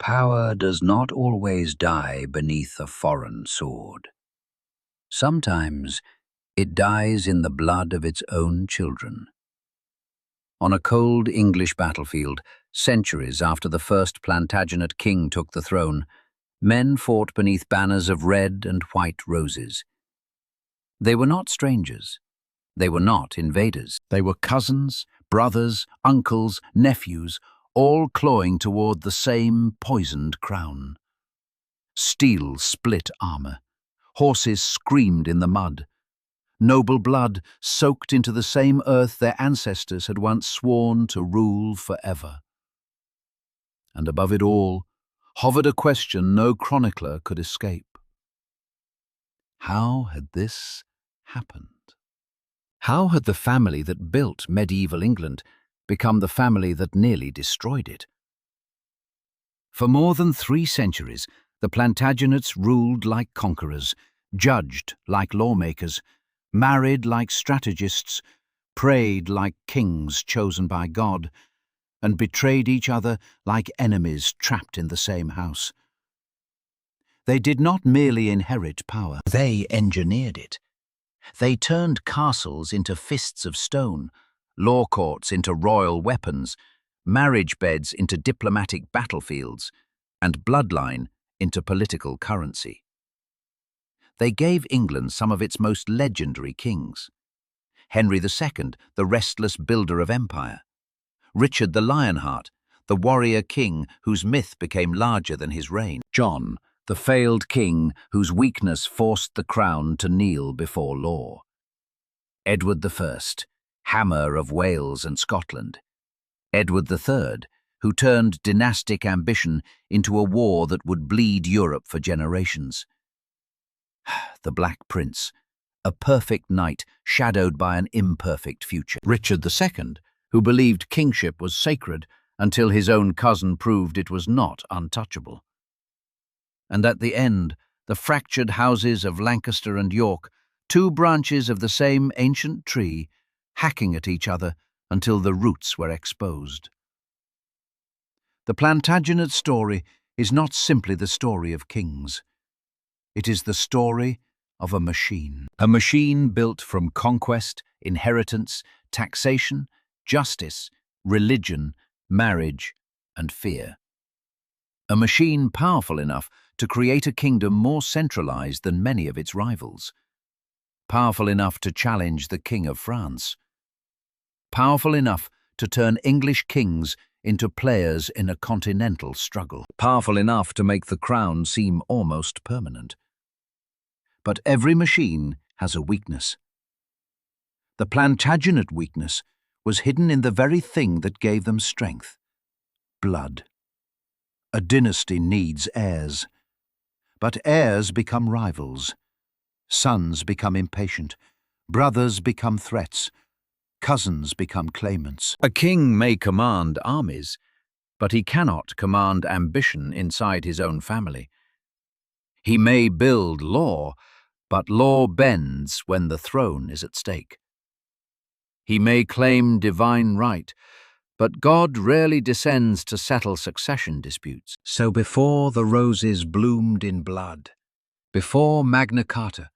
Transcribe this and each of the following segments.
Power does not always die beneath a foreign sword. Sometimes it dies in the blood of its own children. On a cold English battlefield, centuries after the first Plantagenet king took the throne, men fought beneath banners of red and white roses. They were not strangers. They were not invaders. They were cousins, brothers, uncles, nephews, all clawing toward the same poisoned crown. Steel split armor. Horses screamed in the mud. Noble blood soaked into the same earth their ancestors had once sworn to rule forever. And above it all hovered a question no chronicler could escape. How had this happened? How had the family that built medieval England become the family that nearly destroyed it? For more than 3 centuries, the Plantagenets ruled like conquerors, judged like lawmakers, married like strategists, prayed like kings chosen by God, and betrayed each other like enemies trapped in the same house. They did not merely inherit power, they engineered it. They turned castles into fists of stone, law courts into royal weapons, marriage beds into diplomatic battlefields, and bloodline into political currency. They gave England some of its most legendary kings. Henry II, the restless builder of empire. Richard the Lionheart, the warrior king whose myth became larger than his reign. John, the failed king whose weakness forced the crown to kneel before law. Edward I, hammer of Wales and Scotland. Edward III, who turned dynastic ambition into a war that would bleed Europe for generations. The Black Prince, a perfect knight shadowed by an imperfect future. Richard II, who believed kingship was sacred until his own cousin proved it was not untouchable. And at the end, the fractured houses of Lancaster and York, 2 branches of the same ancient tree, hacking at each other until the roots were exposed. The Plantagenet story is not simply the story of kings. It is the story of a machine built from conquest, inheritance, taxation, justice, religion, marriage, and fear. A machine powerful enough to create a kingdom more centralized than many of its rivals. Powerful enough to challenge the King of France. Powerful enough to turn English kings into players in a continental struggle. Powerful enough to make the crown seem almost permanent. But every machine has a weakness. The Plantagenet weakness was hidden in the very thing that gave them strength: blood. A dynasty needs heirs. But heirs become rivals. Sons become impatient. Brothers become threats. Cousins become claimants. A king may command armies, but he cannot command ambition inside his own family. He may build law, but law bends when the throne is at stake. He may claim divine right, but God rarely descends to settle succession disputes. So before the roses bloomed in blood, before Magna Carta,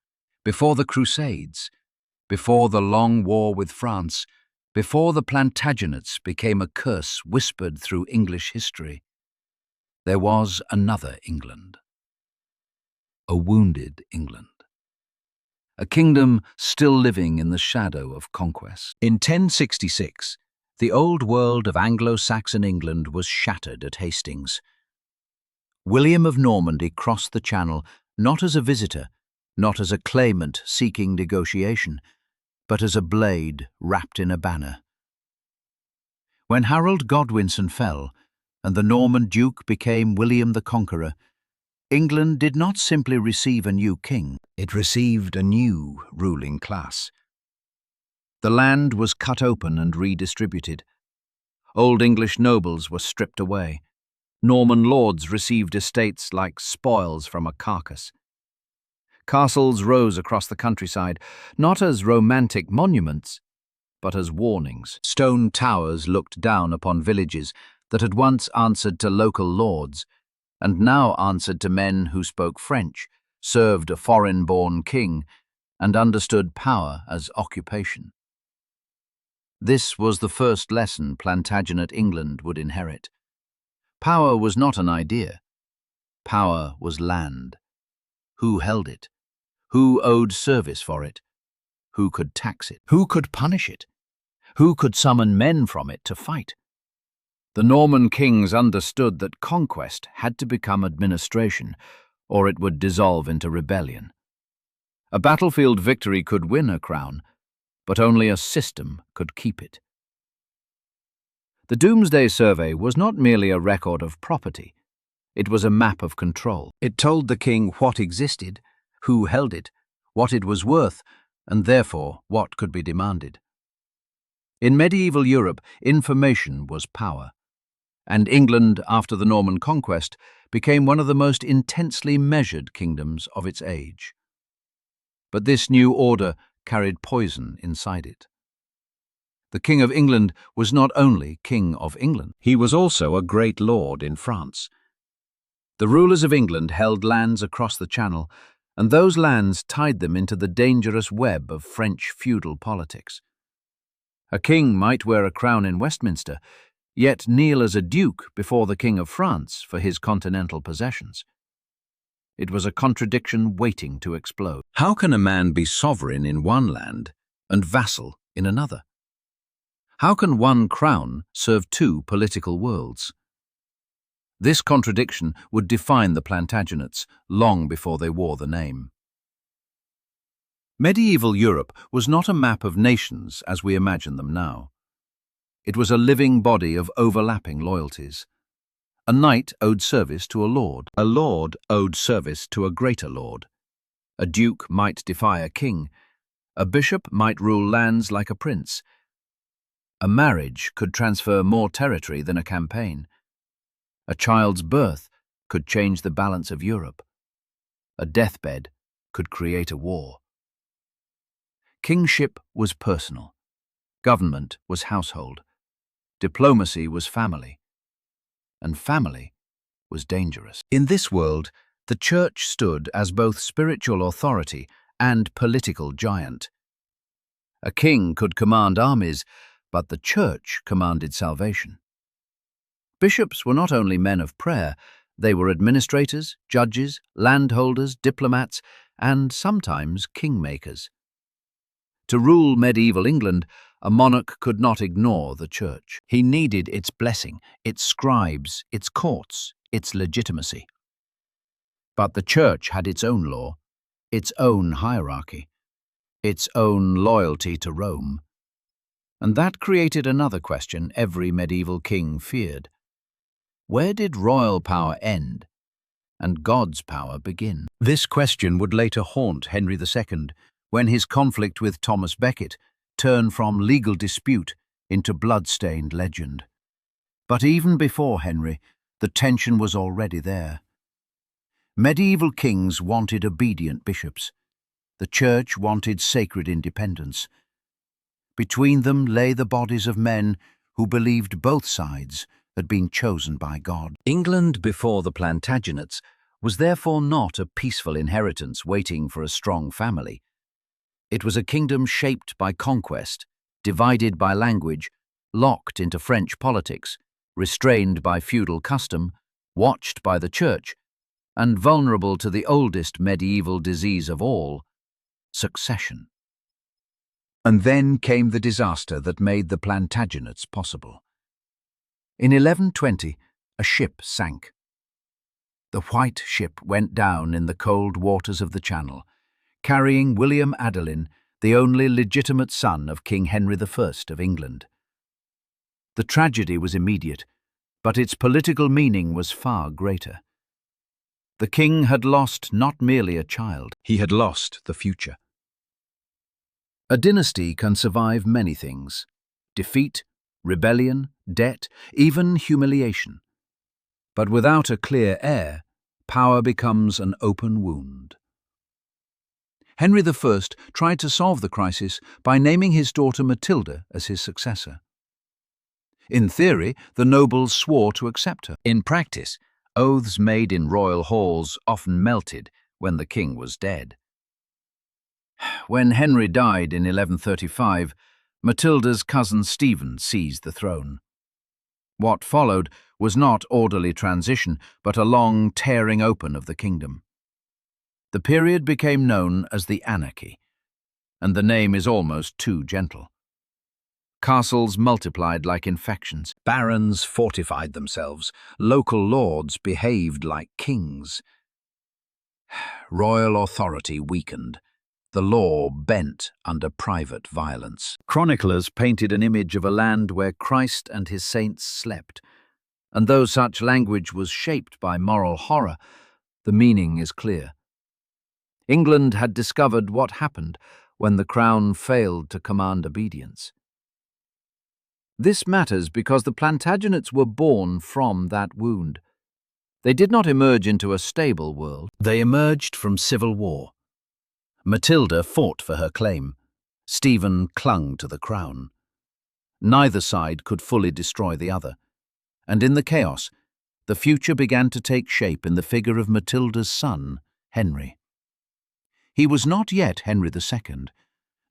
before the Crusades, before the long war with France, before the Plantagenets became a curse whispered through English history, there was another England. A wounded England. A kingdom still living in the shadow of conquest. In 1066, the old world of Anglo-Saxon England was shattered at Hastings. William of Normandy crossed the Channel not as a visitor, not as a claimant seeking negotiation, but as a blade wrapped in a banner. When Harold Godwinson fell, and the Norman Duke became William the Conqueror, England did not simply receive a new king, it received a new ruling class. The land was cut open and redistributed. Old English nobles were stripped away. Norman lords received estates like spoils from a carcass. Castles rose across the countryside, not as romantic monuments, but as warnings. Stone towers looked down upon villages that had once answered to local lords, and now answered to men who spoke French, served a foreign-born king, and understood power as occupation. This was the first lesson Plantagenet England would inherit. Power was not an idea. Power was land. Who held it? Who owed service for it? Who could tax it? Who could punish it? Who could summon men from it to fight? The Norman kings understood that conquest had to become administration, or it would dissolve into rebellion. A battlefield victory could win a crown, but only a system could keep it. The Doomsday Survey was not merely a record of property. It was a map of control. It told the king what existed, who held it, what it was worth, and therefore what could be demanded. In medieval Europe, information was power, and England, after the Norman conquest, became one of the most intensely measured kingdoms of its age. But this new order carried poison inside it. The King of England was not only King of England, he was also a great lord in France. The rulers of England held lands across the Channel, and those lands tied them into the dangerous web of French feudal politics. A king might wear a crown in Westminster, yet kneel as a duke before the King of France for his continental possessions. It was a contradiction waiting to explode. How can a man be sovereign in one land and vassal in another? How can one crown serve two political worlds? This contradiction would define the Plantagenets long before they wore the name. Medieval Europe was not a map of nations as we imagine them now. It was a living body of overlapping loyalties. A knight owed service to a lord owed service to a greater lord. A duke might defy a king. A bishop might rule lands like a prince. A marriage could transfer more territory than a campaign. A child's birth could change the balance of Europe. A deathbed could create a war. Kingship was personal. Government was household. Diplomacy was family. And family was dangerous. In this world, the Church stood as both spiritual authority and political giant. A king could command armies, but the Church commanded salvation. Bishops were not only men of prayer, they were administrators, judges, landholders, diplomats, and sometimes kingmakers. To rule medieval England, a monarch could not ignore the Church. He needed its blessing, its scribes, its courts, its legitimacy. But the Church had its own law, its own hierarchy, its own loyalty to Rome. And that created another question every medieval king feared. Where did royal power end and God's power begin? This question would later haunt Henry II when his conflict with Thomas Becket turned from legal dispute into blood-stained legend. But even before Henry, the tension was already there. Medieval kings wanted obedient bishops. The Church wanted sacred independence. Between them lay the bodies of men who believed both sides had been chosen by God. England before the Plantagenets was therefore not a peaceful inheritance waiting for a strong family. It was a kingdom shaped by conquest, divided by language, locked into French politics, restrained by feudal custom, watched by the Church, and vulnerable to the oldest medieval disease of all, succession. And then came the disaster that made the Plantagenets possible. In 1120, a ship sank. The White Ship went down in the cold waters of the Channel, carrying William Adelin, the only legitimate son of King Henry I of England. The tragedy was immediate, but its political meaning was far greater. The king had lost not merely a child, he had lost the future. A dynasty can survive many things: defeat, rebellion, debt, even humiliation. But without a clear heir, power becomes an open wound. Henry I tried to solve the crisis by naming his daughter Matilda as his successor. In theory, the nobles swore to accept her. In practice, Oaths made in royal halls often melted when the king was dead. When Henry died in 1135, Matilda's cousin Stephen seized the throne. What followed was not orderly transition, but a long tearing open of the kingdom. The period became known as the Anarchy, and the name is almost too gentle. Castles multiplied like infections. Barons fortified themselves. Local lords behaved like kings. Royal authority weakened. The law bent under private violence. Chroniclers painted an image of a land where Christ and his saints slept, and though such language was shaped by moral horror, the meaning is clear. England had discovered what happened when the crown failed to command obedience. This matters because the Plantagenets were born from that wound. They did not emerge into a stable world. They emerged from civil war. Matilda fought for her claim. Stephen clung to the crown. Neither side could fully destroy the other. And in the chaos, the future began to take shape in the figure of Matilda's son, Henry. He was not yet Henry II,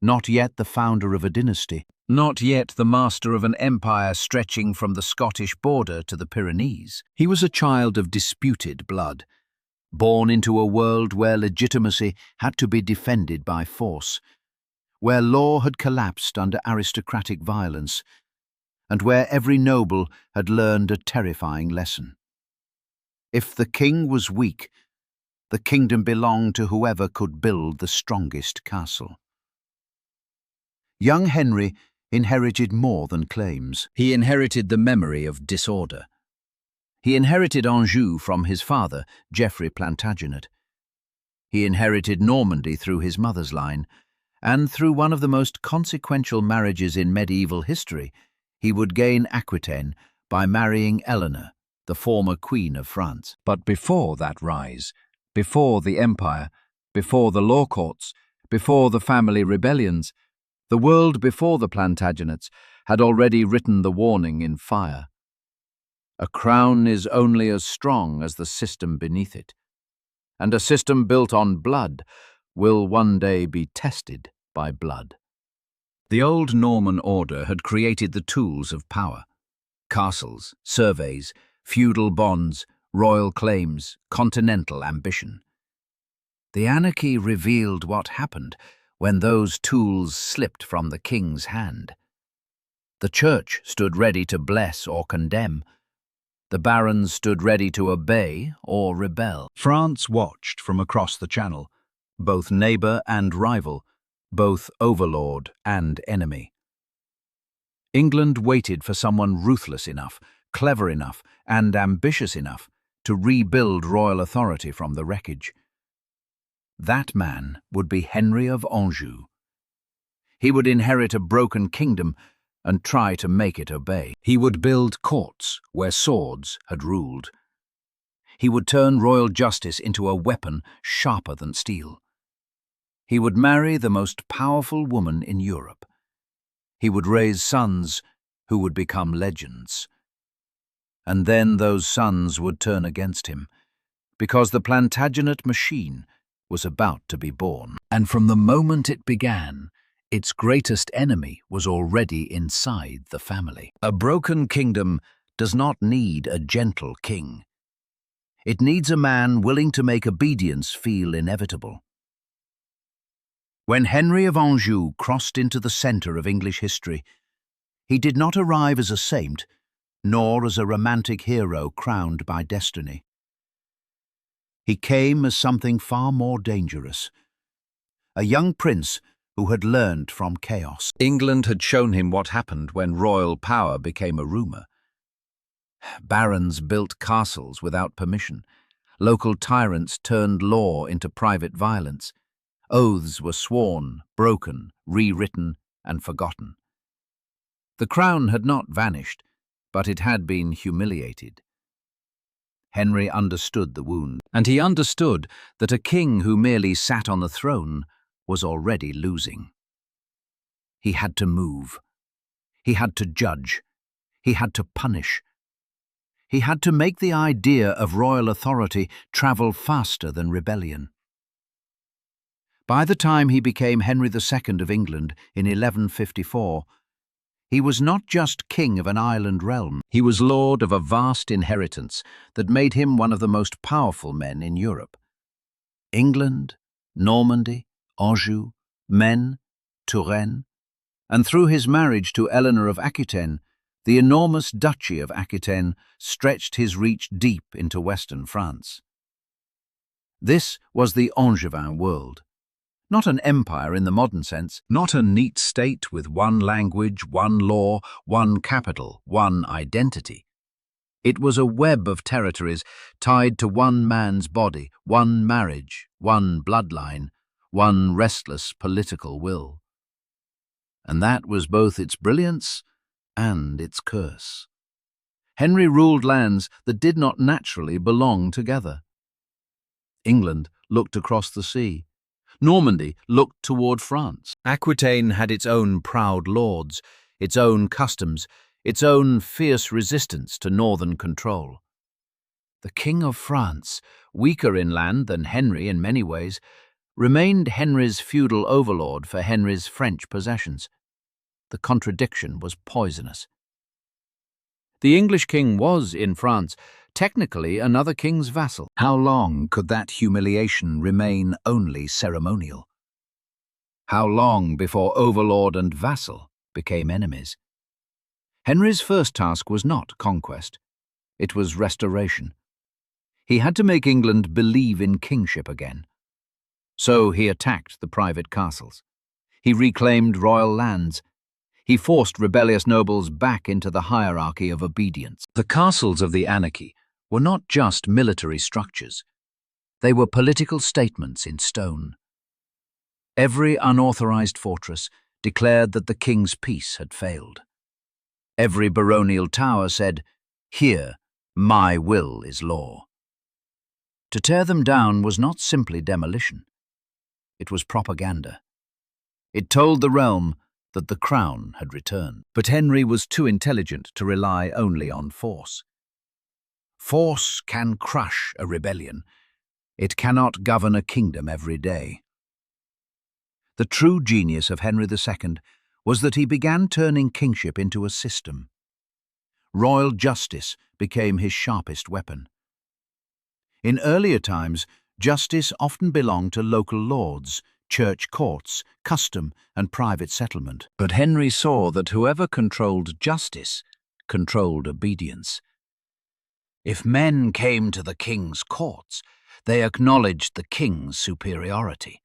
not yet the founder of a dynasty, not yet the master of an empire stretching from the Scottish border to the Pyrenees. He was a child of disputed blood, born into a world where legitimacy had to be defended by force, where law had collapsed under aristocratic violence, and where every noble had learned a terrifying lesson. If the king was weak, the kingdom belonged to whoever could build the strongest castle. Young Henry inherited more than claims. He inherited the memory of disorder. He inherited Anjou from his father, Geoffrey Plantagenet. He inherited Normandy through his mother's line, and through one of the most consequential marriages in medieval history, he would gain Aquitaine by marrying Eleanor, the former Queen of France. But before that rise, before the empire, before the law courts, before the family rebellions, the world before the Plantagenets had already written the warning in fire. A crown is only as strong as the system beneath it, and a system built on blood will one day be tested by blood. The old Norman order had created the tools of power: castles, surveys, feudal bonds, royal claims, continental ambition. The anarchy revealed what happened when those tools slipped from the king's hand. The church stood ready to bless or condemn. The barons stood ready to obey or rebel. France watched from across the Channel, both neighbor and rival, both overlord and enemy. England waited for someone ruthless enough, clever enough, and ambitious enough to rebuild royal authority from the wreckage. That man would be Henry of Anjou. He would inherit a broken kingdom and try to make it obey. He would build courts where swords had ruled. He would turn royal justice into a weapon sharper than steel. He would marry the most powerful woman in Europe. He would raise sons who would become legends. And then those sons would turn against him, because the Plantagenet machine was about to be born. And from the moment it began, its greatest enemy was already inside the family. A broken kingdom does not need a gentle king. It needs a man willing to make obedience feel inevitable. When Henry of Anjou crossed into the center of English history, he did not arrive as a saint, nor as a romantic hero crowned by destiny. He came as something far more dangerous, a young prince who had learned from chaos. England had shown him what happened when royal power became a rumor. Barons built castles without permission. Local tyrants turned law into private violence. Oaths were sworn, broken, rewritten, and forgotten. The crown had not vanished, but it had been humiliated. Henry understood the wound, and he understood that a king who merely sat on the throne was already losing. He had to move. He had to judge. He had to punish. He had to make the idea of royal authority travel faster than rebellion. By the time he became Henry II of England in 1154, he was not just king of an island realm, he was lord of a vast inheritance that made him one of the most powerful men in Europe. England, Normandy, Anjou, Maine, Touraine, and through his marriage to Eleanor of Aquitaine, the enormous Duchy of Aquitaine stretched his reach deep into western France. This was the Angevin world. Not an empire in the modern sense, not a neat state with one language, one law, one capital, one identity. It was a web of territories tied to one man's body, one marriage, one bloodline, one restless political will. And that was both its brilliance and its curse. Henry ruled lands that did not naturally belong together. England looked across the sea. Normandy looked toward France. Aquitaine had its own proud lords, its own customs, its own fierce resistance to northern control. The King of France, weaker in land than Henry in many ways, remained Henry's feudal overlord for Henry's French possessions. The contradiction was poisonous. The English king was, in France, technically another king's vassal. How long could that humiliation remain only ceremonial? How long before overlord and vassal became enemies? Henry's first task was not conquest. It was restoration. He had to make England believe in kingship again. So he attacked the private castles. He reclaimed royal lands. He forced rebellious nobles back into the hierarchy of obedience. The castles of the anarchy were not just military structures. They were political statements in stone. Every unauthorized fortress declared that the king's peace had failed. Every baronial tower said, "Here, my will is law." To tear them down was not simply demolition. It was propaganda. It told the realm that the crown had returned. But Henry was too intelligent to rely only on force. Force can crush a rebellion. It cannot govern a kingdom every day. The true genius of Henry II was that he began turning kingship into a system. Royal justice became his sharpest weapon. In earlier times, justice often belonged to local lords, church courts, custom, and private settlement. But Henry saw that whoever controlled justice controlled obedience. If men came to the king's courts, they acknowledged the king's superiority.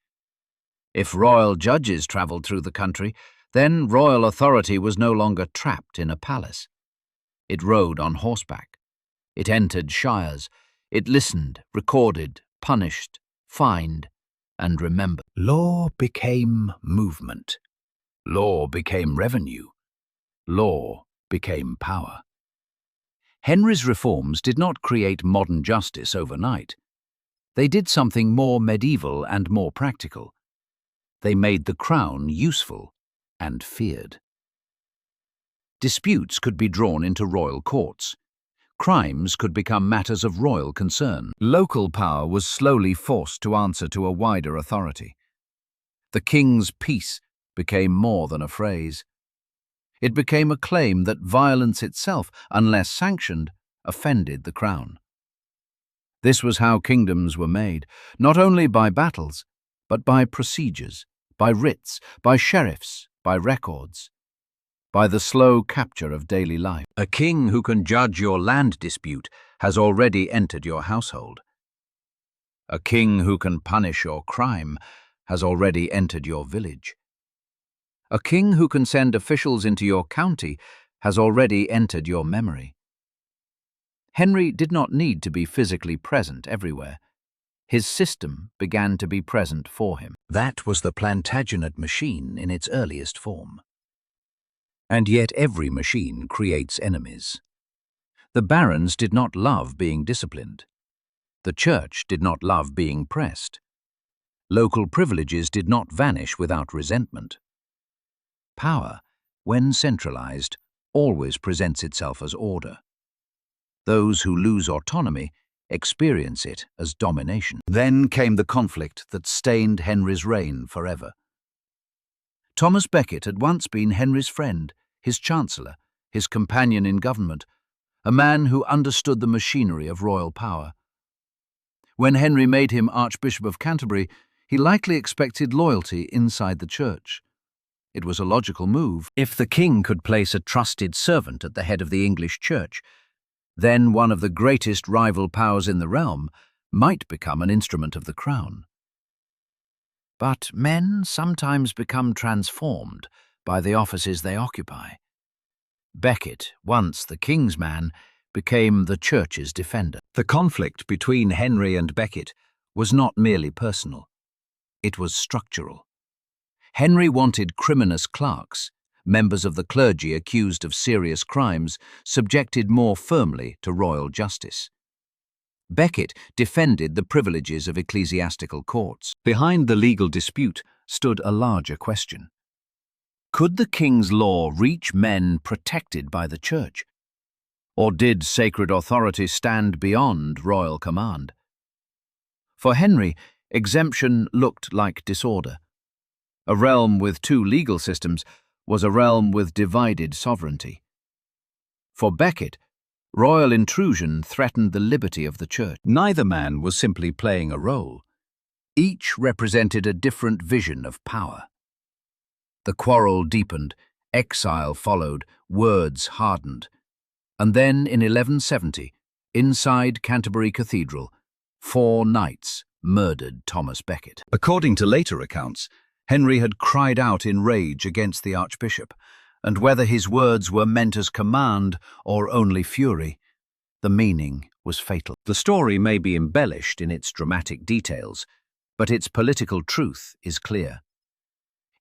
If royal judges travelled through the country, then royal authority was no longer trapped in a palace. It rode on horseback. It entered shires. It listened, recorded, punished, fined, and remembered. Law became movement. Law became revenue. Law became power. Henry's reforms did not create modern justice overnight. They did something more medieval and more practical. They made the crown useful and feared. Disputes could be drawn into royal courts. Crimes could become matters of royal concern. Local power was slowly forced to answer to a wider authority. The king's peace became more than a phrase. It became a claim that violence itself, unless sanctioned, offended the crown. This was how kingdoms were made, not only by battles, but by procedures, by writs, by sheriffs, by records, by the slow capture of daily life. A king who can judge your land dispute has already entered your household. A king who can punish your crime has already entered your village. A king who can send officials into your county has already entered your memory. Henry did not need to be physically present everywhere. His system began to be present for him. That was the Plantagenet machine in its earliest form. And yet every machine creates enemies. The barons did not love being disciplined. The church did not love being pressed. Local privileges did not vanish without resentment. Power, when centralized, always presents itself as order. Those who lose autonomy experience it as domination. Then came the conflict that stained Henry's reign forever. Thomas Becket had once been Henry's friend, his chancellor, his companion in government, a man who understood the machinery of royal power. When Henry made him Archbishop of Canterbury, he likely expected loyalty inside the church. It was a logical move. If the king could place a trusted servant at the head of the English church, then one of the greatest rival powers in the realm might become an instrument of the crown. But men sometimes become transformed by the offices they occupy. Becket, once the king's man, became the church's defender. The conflict between Henry and Becket was not merely personal. It was structural. Henry wanted criminous clerks, members of the clergy accused of serious crimes, subjected more firmly to royal justice. Becket defended the privileges of ecclesiastical courts. Behind the legal dispute stood a larger question. Could the king's law reach men protected by the church? Or did sacred authority stand beyond royal command? For Henry, exemption looked like disorder. A realm with two legal systems was a realm with divided sovereignty. For Becket, royal intrusion threatened the liberty of the church. Neither man was simply playing a role. Each represented a different vision of power. The quarrel deepened, exile followed, words hardened. And then in 1170, inside Canterbury Cathedral, 4 knights murdered Thomas Becket. According to later accounts, Henry had cried out in rage against the archbishop, and whether his words were meant as command or only fury, the meaning was fatal. The story may be embellished in its dramatic details, but its political truth is clear.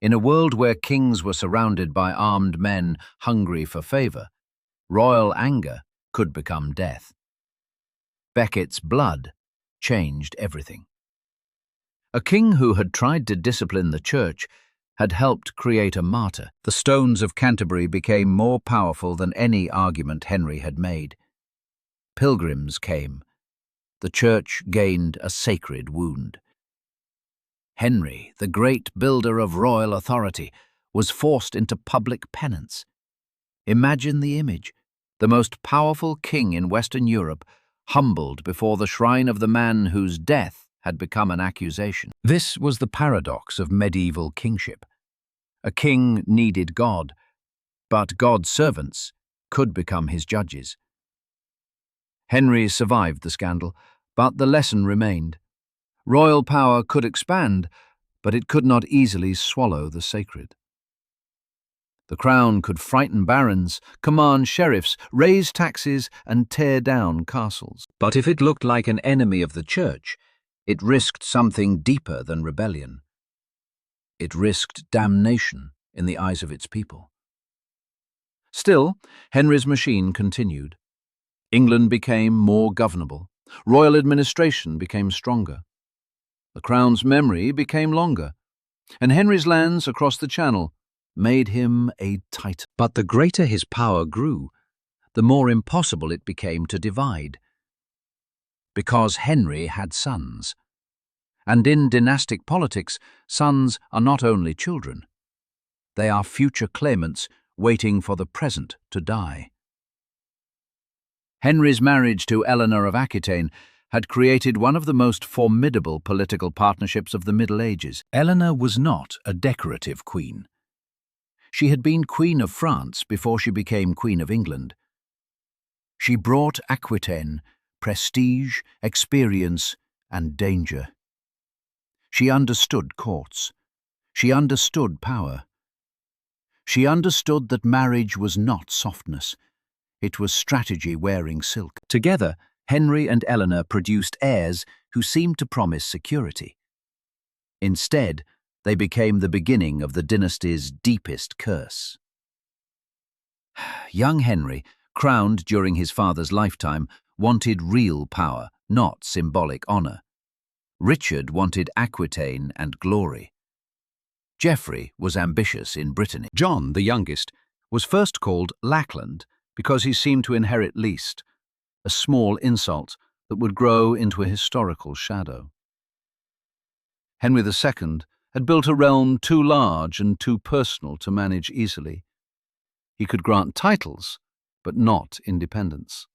In a world where kings were surrounded by armed men hungry for favor, royal anger could become death. Becket's blood changed everything. A king who had tried to discipline the church had helped create a martyr. The stones of Canterbury became more powerful than any argument Henry had made. Pilgrims came. The church gained a sacred wound. Henry, the great builder of royal authority, was forced into public penance. Imagine the image: the most powerful king in Western Europe, humbled before the shrine of the man whose death had become an accusation. This was the paradox of medieval kingship. A king needed God, but God's servants could become his judges. Henry survived the scandal, but the lesson remained. Royal power could expand, but it could not easily swallow the sacred. The crown could frighten barons, command sheriffs, raise taxes, and tear down castles. But if it looked like an enemy of the church, it risked something deeper than rebellion. It risked damnation in the eyes of its people. Still, Henry's machine continued. England became more governable. Royal administration became stronger. The crown's memory became longer, and Henry's lands across the Channel made him a titan. But the greater his power grew, the more impossible it became to divide. Because Henry had sons. And in dynastic politics, sons are not only children. They are future claimants waiting for the present to die. Henry's marriage to Eleanor of Aquitaine had created one of the most formidable political partnerships of the Middle Ages. Eleanor was not a decorative queen. She had been Queen of France before she became Queen of England. She brought Aquitaine prestige, experience, and danger. She understood courts. She understood power. She understood that marriage was not softness. It was strategy wearing silk. Together, Henry and Eleanor produced heirs who seemed to promise security. Instead, they became the beginning of the dynasty's deepest curse. Young Henry, crowned during his father's lifetime, wanted real power, not symbolic honor. Richard wanted Aquitaine and glory. Geoffrey was ambitious in Brittany. John, the youngest, was first called Lackland because he seemed to inherit least. a small insult that would grow into a historical shadow. Henry II had built a realm too large and too personal to manage easily. He could grant titles, but not independence.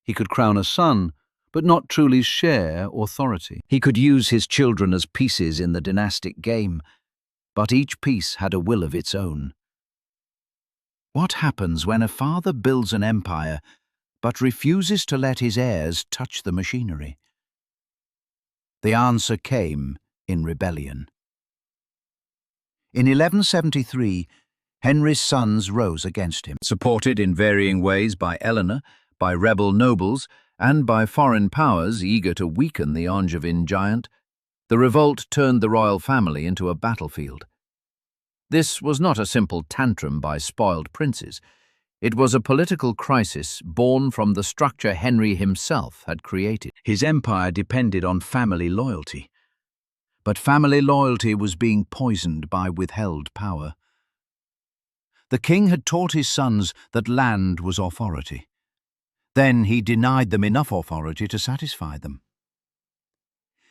He could crown a son, but not truly share authority. He could use his children as pieces in the dynastic game, but each piece had a will of its own. What happens when a father builds an empire but refuses to let his heirs touch the machinery? The answer came in rebellion. In 1173, Henry's sons rose against him. Supported in varying ways by Eleanor, by rebel nobles, and by foreign powers eager to weaken the Angevin giant, the revolt turned the royal family into a battlefield. This was not a simple tantrum by spoiled princes. It was a political crisis born from the structure Henry himself had created. His empire depended on family loyalty. But family loyalty was being poisoned by withheld power. The king had taught his sons that land was authority. Then he denied them enough authority to satisfy them.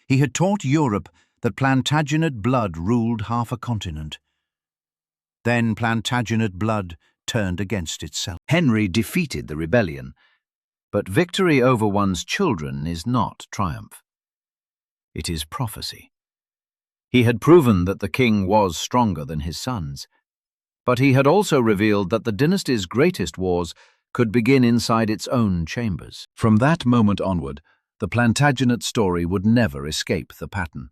He had taught Europe that Plantagenet blood ruled half a continent. Then Plantagenet blood turned against itself. Henry defeated the rebellion, but victory over one's children is not triumph. It is prophecy. He had proven that the king was stronger than his sons, but he had also revealed that the dynasty's greatest wars could begin inside its own chambers. From that moment onward, the Plantagenet story would never escape the pattern.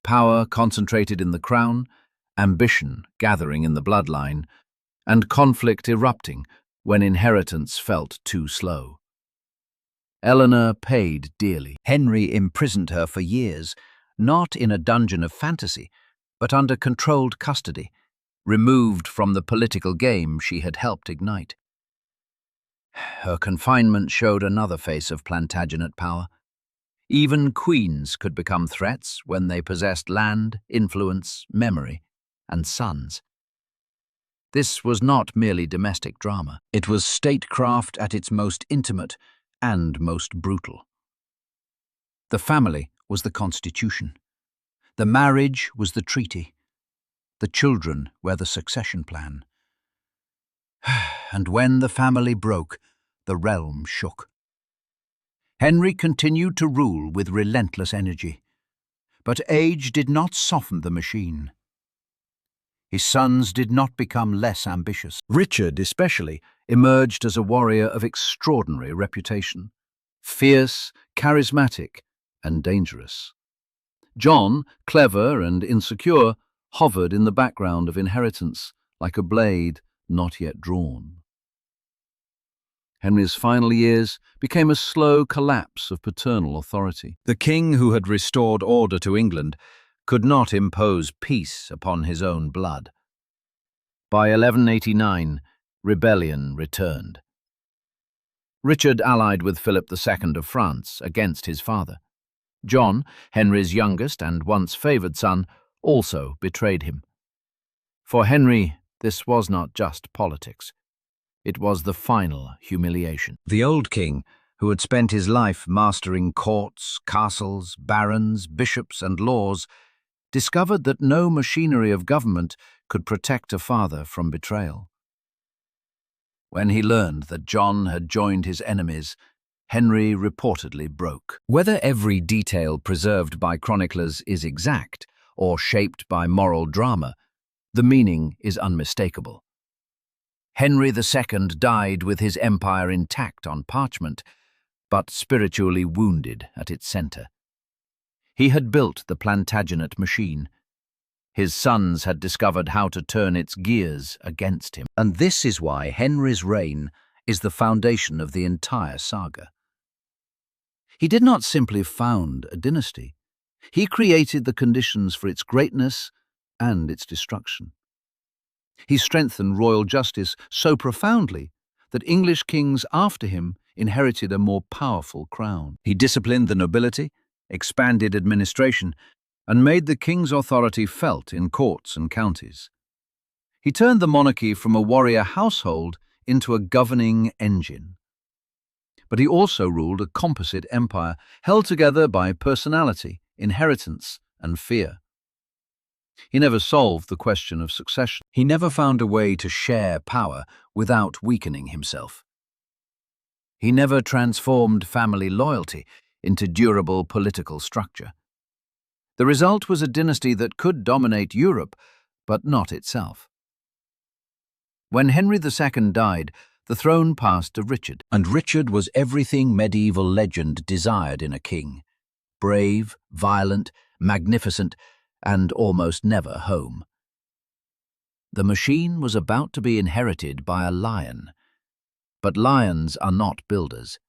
Power concentrated in the crown, ambition gathering in the bloodline, and conflict erupting when inheritance felt too slow. Eleanor paid dearly. Henry imprisoned her for years, not in a dungeon of fantasy, but under controlled custody, removed from the political game she had helped ignite. Her confinement showed another face of Plantagenet power. Even queens could become threats when they possessed land, influence, memory, and sons. This was not merely domestic drama. It was statecraft at its most intimate and most brutal. The family was the constitution. The marriage was the treaty. The children were the succession plan. And when the family broke, the realm shook. Henry continued to rule with relentless energy, but age did not soften the machine. His sons did not become less ambitious. Richard, especially, emerged as a warrior of extraordinary reputation, fierce, charismatic, and dangerous. John, clever and insecure, hovered in the background of inheritance like a blade not yet drawn. Henry's final years became a slow collapse of paternal authority. The king who had restored order to England could not impose peace upon his own blood. By 1189, rebellion returned. Richard allied with Philip II of France against his father. John, Henry's youngest and once favoured son, also betrayed him. For Henry, this was not just politics. It was the final humiliation. The old king, who had spent his life mastering courts, castles, barons, bishops, and laws, discovered that no machinery of government could protect a father from betrayal. When he learned that John had joined his enemies, Henry reportedly broke. Whether every detail preserved by chroniclers is exact or shaped by moral drama, the meaning is unmistakable. Henry II died with his empire intact on parchment, but spiritually wounded at its centre. He had built the Plantagenet machine. His sons had discovered how to turn its gears against him. And this is why Henry's reign is the foundation of the entire saga. He did not simply found a dynasty. He created the conditions for its greatness and its destruction. He strengthened royal justice so profoundly that English kings after him inherited a more powerful crown. He disciplined the nobility, expanded administration, and made the king's authority felt in courts and counties. He turned the monarchy from a warrior household into a governing engine. But he also ruled a composite empire, held together by personality, inheritance, and fear. He never solved the question of succession. He never found a way to share power without weakening himself. He never transformed family loyalty into durable political structure. The result was a dynasty that could dominate Europe, but not itself. When Henry II died, the throne passed to Richard, and Richard was everything medieval legend desired in a king: brave, violent, magnificent, and almost never home. The machine was about to be inherited by a lion. But lions are not builders.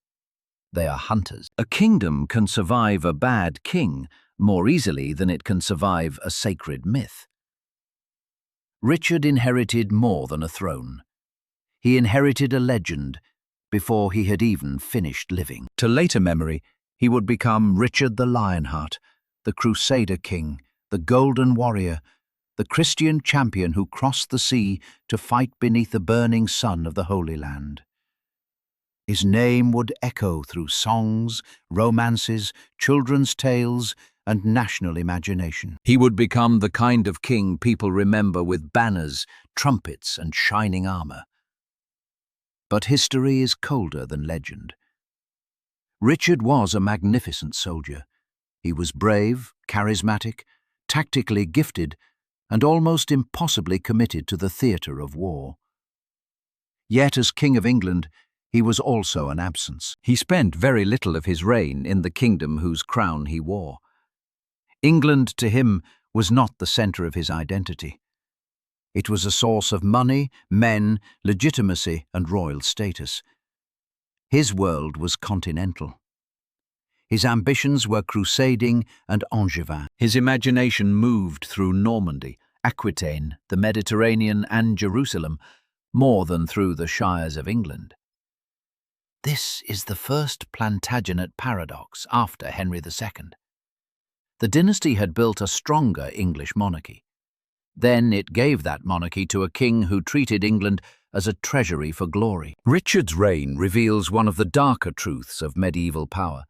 They are hunters. A kingdom can survive a bad king more easily than it can survive a sacred myth. Richard inherited more than a throne. He inherited a legend before he had even finished living. To later memory, he would become Richard the Lionheart, the Crusader king, the golden warrior, the Christian champion who crossed the sea to fight beneath the burning sun of the Holy Land. His name would echo through songs, romances, children's tales, and national imagination. He would become the kind of king people remember with banners, trumpets, and shining armor. But history is colder than legend. Richard was a magnificent soldier. He was brave, charismatic, tactically gifted, and almost impossibly committed to the theatre of war. Yet as King of England, he was also an absence. He spent very little of his reign in the kingdom whose crown he wore. England, to him, was not the centre of his identity. It was a source of money, men, legitimacy, and royal status. His world was continental. His ambitions were crusading and Angevin. His imagination moved through Normandy, Aquitaine, the Mediterranean, and Jerusalem, more than through the shires of England. This is the first Plantagenet paradox after Henry II. The dynasty had built a stronger English monarchy. Then it gave that monarchy to a king who treated England as a treasury for glory. Richard's reign reveals one of the darker truths of medieval power.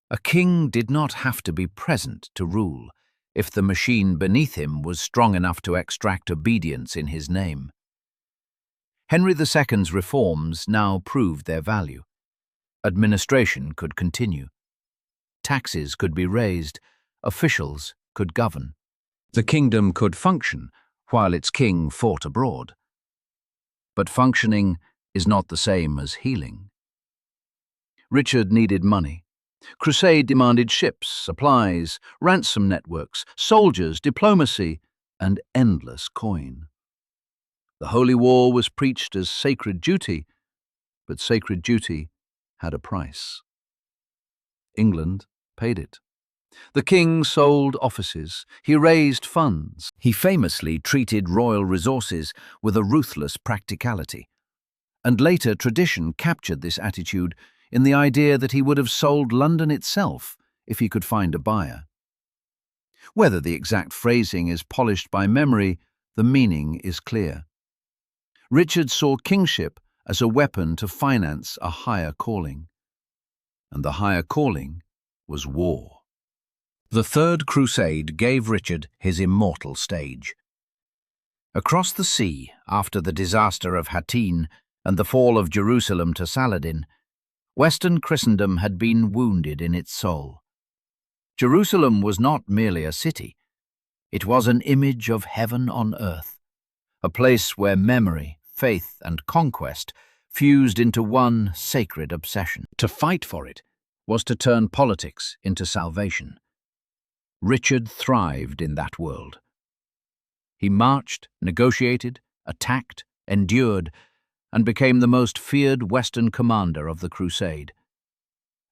A king did not have to be present to rule if the machine beneath him was strong enough to extract obedience in his name. Henry II's reforms now proved their value. Administration could continue. Taxes could be raised. Officials could govern. The kingdom could function while its king fought abroad. But functioning is not the same as healing. Richard needed money. Crusade demanded ships, supplies, ransom networks, soldiers, diplomacy, and endless coin. The Holy War was preached as sacred duty, but sacred duty had a price. England paid it. The king sold offices. He raised funds. He famously treated royal resources with a ruthless practicality. And later tradition captured this attitude in the idea that he would have sold London itself if he could find a buyer. Whether the exact phrasing is polished by memory, the meaning is clear. Richard saw kingship as a weapon to finance a higher calling. And the higher calling was war. The Third Crusade gave Richard his immortal stage. Across the sea, after the disaster of Hattin and the fall of Jerusalem to Saladin, Western Christendom had been wounded in its soul. Jerusalem was not merely a city. It was an image of heaven on earth, a place where memory, faith, and conquest fused into one sacred obsession. To fight for it was to turn politics into salvation. Richard thrived in that world. He marched, negotiated, attacked, endured, and became the most feared Western commander of the crusade.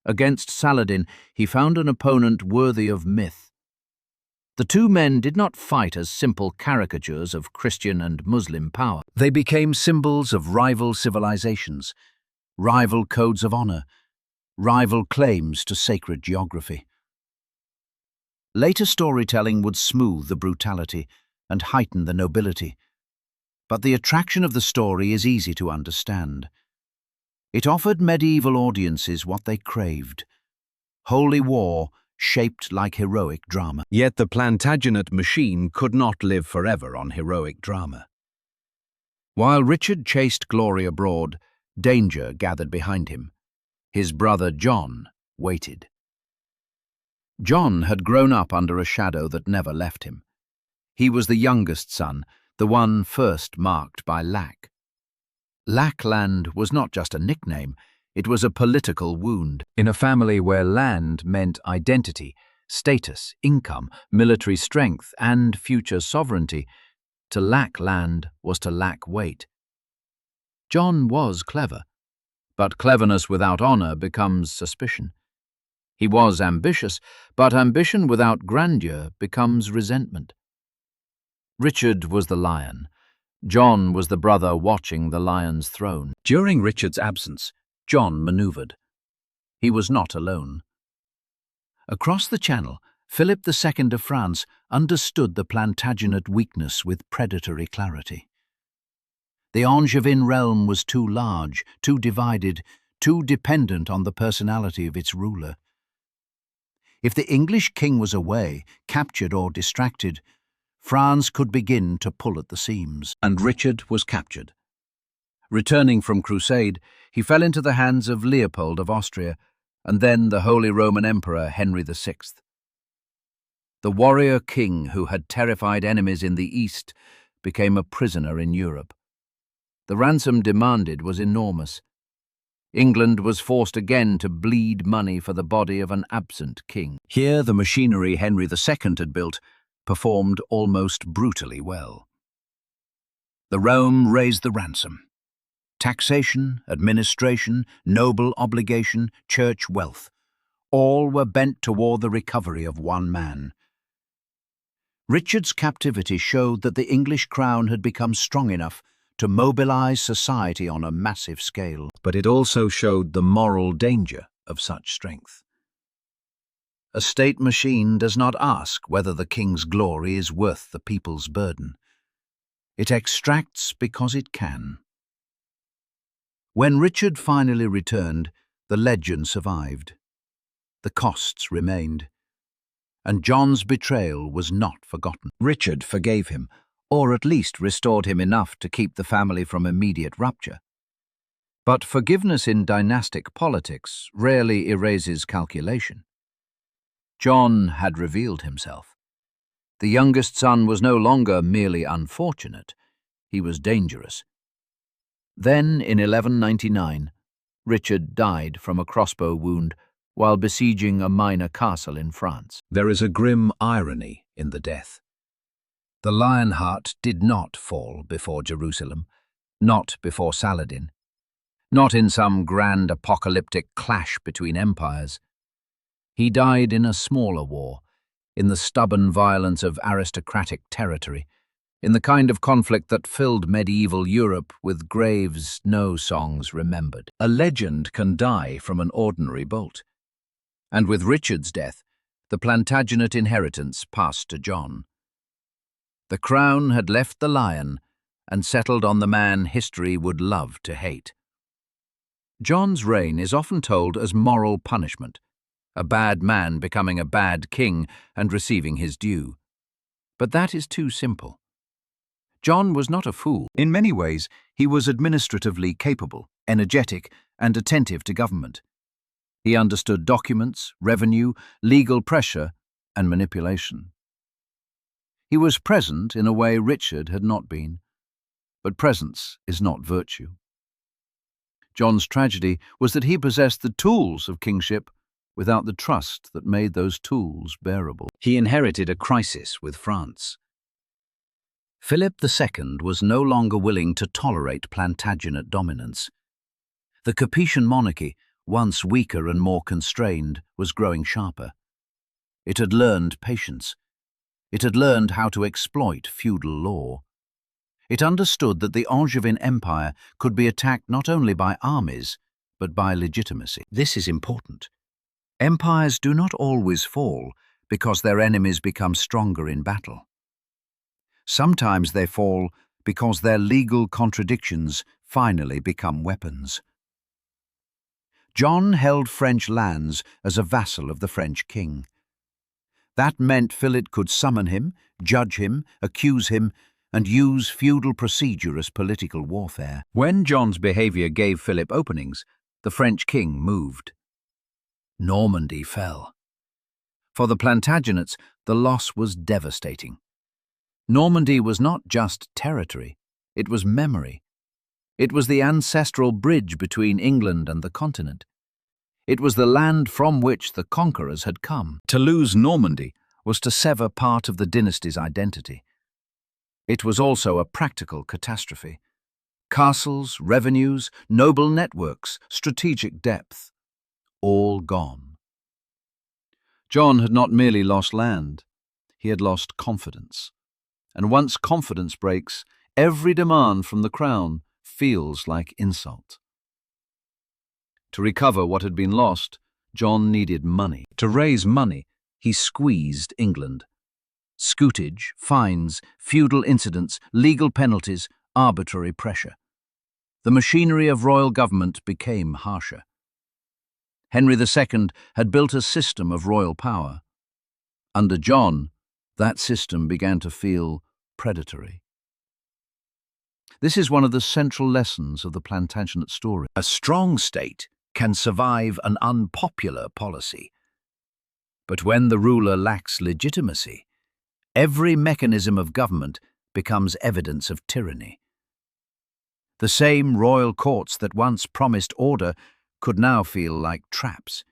Against Saladin, he found an opponent worthy of myth. The two men did not fight as simple caricatures of Christian and Muslim power. They became symbols of rival civilizations, rival codes of honor, rival claims to sacred geography. Later storytelling would smooth the brutality and heighten the nobility, but the attraction of the story is easy to understand. It offered medieval audiences what they craved: holy war shaped like heroic drama. Yet the Plantagenet machine could not live forever on heroic drama. While Richard chased glory abroad, danger gathered behind him. His brother John waited. John had grown up under a shadow that never left him. He was the youngest son, the one first marked by lack. Lackland was not just a nickname, it was a political wound. In a family where land meant identity, status, income, military strength, and future sovereignty, to lack land was to lack weight. John was clever, but cleverness without honor becomes suspicion. He was ambitious, but ambition without grandeur becomes resentment. Richard was the lion. John was the brother watching the lion's throne. During Richard's absence, John maneuvered. He was not alone. Across the Channel, Philip II of France understood the Plantagenet weakness with predatory clarity. The Angevin realm was too large, too divided, too dependent on the personality of its ruler. If the English king was away, captured or distracted, France could begin to pull at the seams. And Richard was captured. Returning from crusade, he fell into the hands of Leopold of Austria, and then the Holy Roman Emperor Henry VI. The warrior king who had terrified enemies in the East became a prisoner in Europe. The ransom demanded was enormous. England was forced again to bleed money for the body of an absent king. Here the machinery Henry II had built performed almost brutally well. The realm raised the ransom. Taxation, administration, noble obligation, church wealth, all were bent toward the recovery of one man. Richard's captivity showed that the English crown had become strong enough to mobilize society on a massive scale. But it also showed the moral danger of such strength. A state machine does not ask whether the king's glory is worth the people's burden. It extracts because it can. When Richard finally returned, the legend survived. The costs remained. And John's betrayal was not forgotten. Richard forgave him, or at least restored him enough to keep the family from immediate rupture. But forgiveness in dynastic politics rarely erases calculation. John had revealed himself. The youngest son was no longer merely unfortunate, he was dangerous. Then, in 1199, Richard died from a crossbow wound while besieging a minor castle in France. There is a grim irony in the death. The Lionheart did not fall before Jerusalem, not before Saladin, not in some grand apocalyptic clash between empires. He died in a smaller war, in the stubborn violence of aristocratic territory, in the kind of conflict that filled medieval Europe with graves no songs remembered. A legend can die from an ordinary bolt. And with Richard's death, the Plantagenet inheritance passed to John. The crown had left the lion and settled on the man history would love to hate. John's reign is often told as moral punishment, a bad man becoming a bad king and receiving his due. But that is too simple. John was not a fool. In many ways, he was administratively capable, energetic, and attentive to government. He understood documents, revenue, legal pressure, and manipulation. He was present in a way Richard had not been, but presence is not virtue. John's tragedy was that he possessed the tools of kingship without the trust that made those tools bearable. He inherited a crisis with France. Philip II was no longer willing to tolerate Plantagenet dominance. The Capetian monarchy, once weaker and more constrained, was growing sharper. It had learned patience. It had learned how to exploit feudal law. It understood that the Angevin Empire could be attacked not only by armies, but by legitimacy. This is important. Empires do not always fall because their enemies become stronger in battle. Sometimes they fall because their legal contradictions finally become weapons. John held French lands as a vassal of the French king. That meant Philip could summon him, judge him, accuse him, and use feudal procedure as political warfare. When John's behavior gave Philip openings, the French king moved. Normandy fell. For the Plantagenets, the loss was devastating. Normandy was not just territory, it was memory. It was the ancestral bridge between England and the continent. It was the land from which the conquerors had come. To lose Normandy was to sever part of the dynasty's identity. It was also a practical catastrophe. Castles, revenues, noble networks, strategic depth, all gone. John had not merely lost land, he had lost confidence. And once confidence breaks, every demand from the crown feels like insult. To recover what had been lost, John needed money. To raise money, he squeezed England. Scutage, fines, feudal incidents, legal penalties, arbitrary pressure. The machinery of royal government became harsher. Henry II had built a system of royal power. Under John, that system began to feel predatory. This is one of the central lessons of the Plantagenet story. A strong state can survive an unpopular policy. But when the ruler lacks legitimacy, every mechanism of government becomes evidence of tyranny. The same royal courts that once promised order could now feel like traps.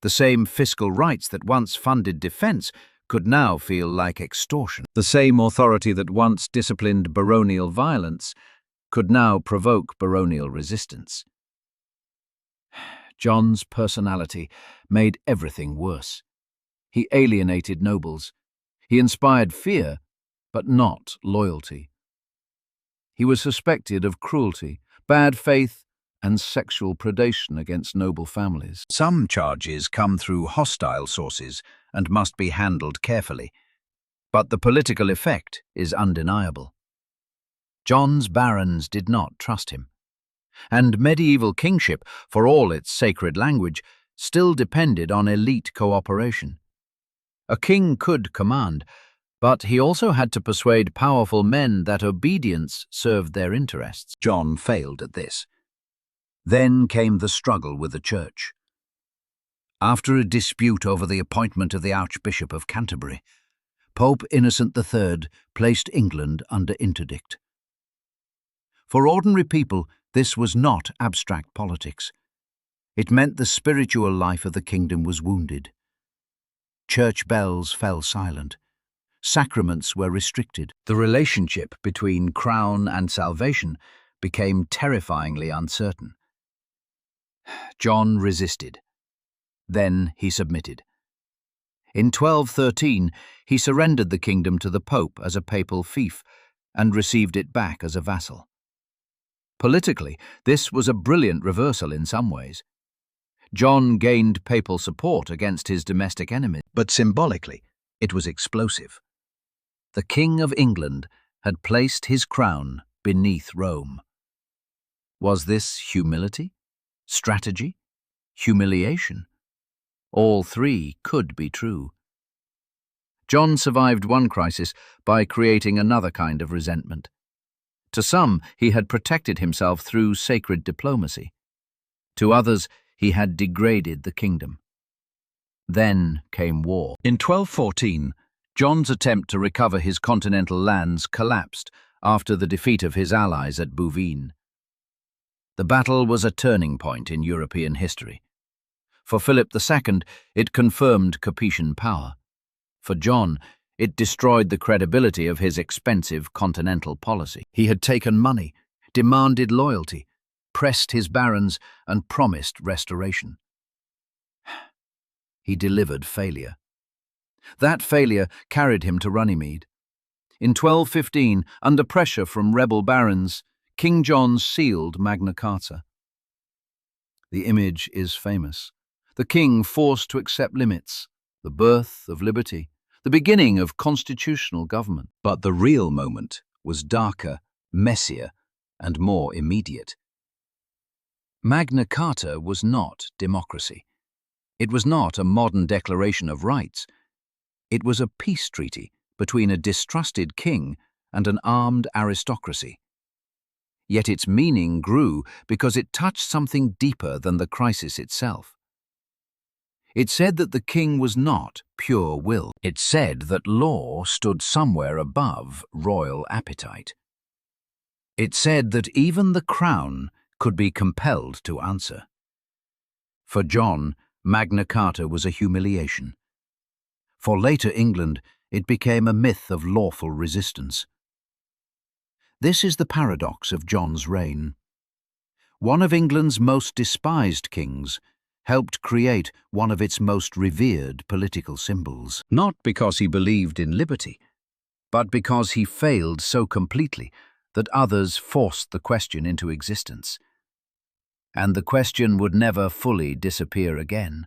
The same fiscal rights that once funded defense could now feel like extortion. The same authority that once disciplined baronial violence could now provoke baronial resistance. John's personality made everything worse. He alienated nobles. He inspired fear, but not loyalty. He was suspected of cruelty, bad faith, and sexual predation against noble families. Some charges come through hostile sources and must be handled carefully, but the political effect is undeniable. John's barons did not trust him, and medieval kingship, for all its sacred language, still depended on elite cooperation. A king could command, but he also had to persuade powerful men that obedience served their interests. John failed at this. Then came the struggle with the church. After a dispute over the appointment of the Archbishop of Canterbury, Pope Innocent III placed England under interdict. For ordinary people, this was not abstract politics. It meant the spiritual life of the kingdom was wounded. Church bells fell silent. Sacraments were restricted. The relationship between crown and salvation became terrifyingly uncertain. John resisted. Then he submitted. In 1213, he surrendered the kingdom to the Pope as a papal fief and received it back as a vassal. Politically, this was a brilliant reversal in some ways. John gained papal support against his domestic enemies, but symbolically, it was explosive. The King of England had placed his crown beneath Rome. Was this humility, strategy, humiliation? All three could be true. John survived one crisis by creating another kind of resentment. To some, he had protected himself through sacred diplomacy. To others, he had degraded the kingdom. Then came war. In 1214, John's attempt to recover his continental lands collapsed after the defeat of his allies at Bouvines. The battle was a turning point in European history. For Philip II, it confirmed Capetian power. For John, it destroyed the credibility of his expensive continental policy. He had taken money, demanded loyalty, pressed his barons, and promised restoration. He delivered failure. That failure carried him to Runnymede. In 1215, under pressure from rebel barons, King John sealed Magna Carta. The image is famous. The king forced to accept limits, the birth of liberty, the beginning of constitutional government. But the real moment was darker, messier, and more immediate. Magna Carta was not democracy. It was not a modern declaration of rights. It was a peace treaty between a distrusted king and an armed aristocracy. Yet its meaning grew because it touched something deeper than the crisis itself. It said that the king was not pure will. It said that law stood somewhere above royal appetite. It said that even the crown could be compelled to answer. For John, Magna Carta was a humiliation. For later England, it became a myth of lawful resistance. This is the paradox of John's reign. One of England's most despised kings helped create one of its most revered political symbols. Not because he believed in liberty, but because he failed so completely that others forced the question into existence. And the question would never fully disappear again.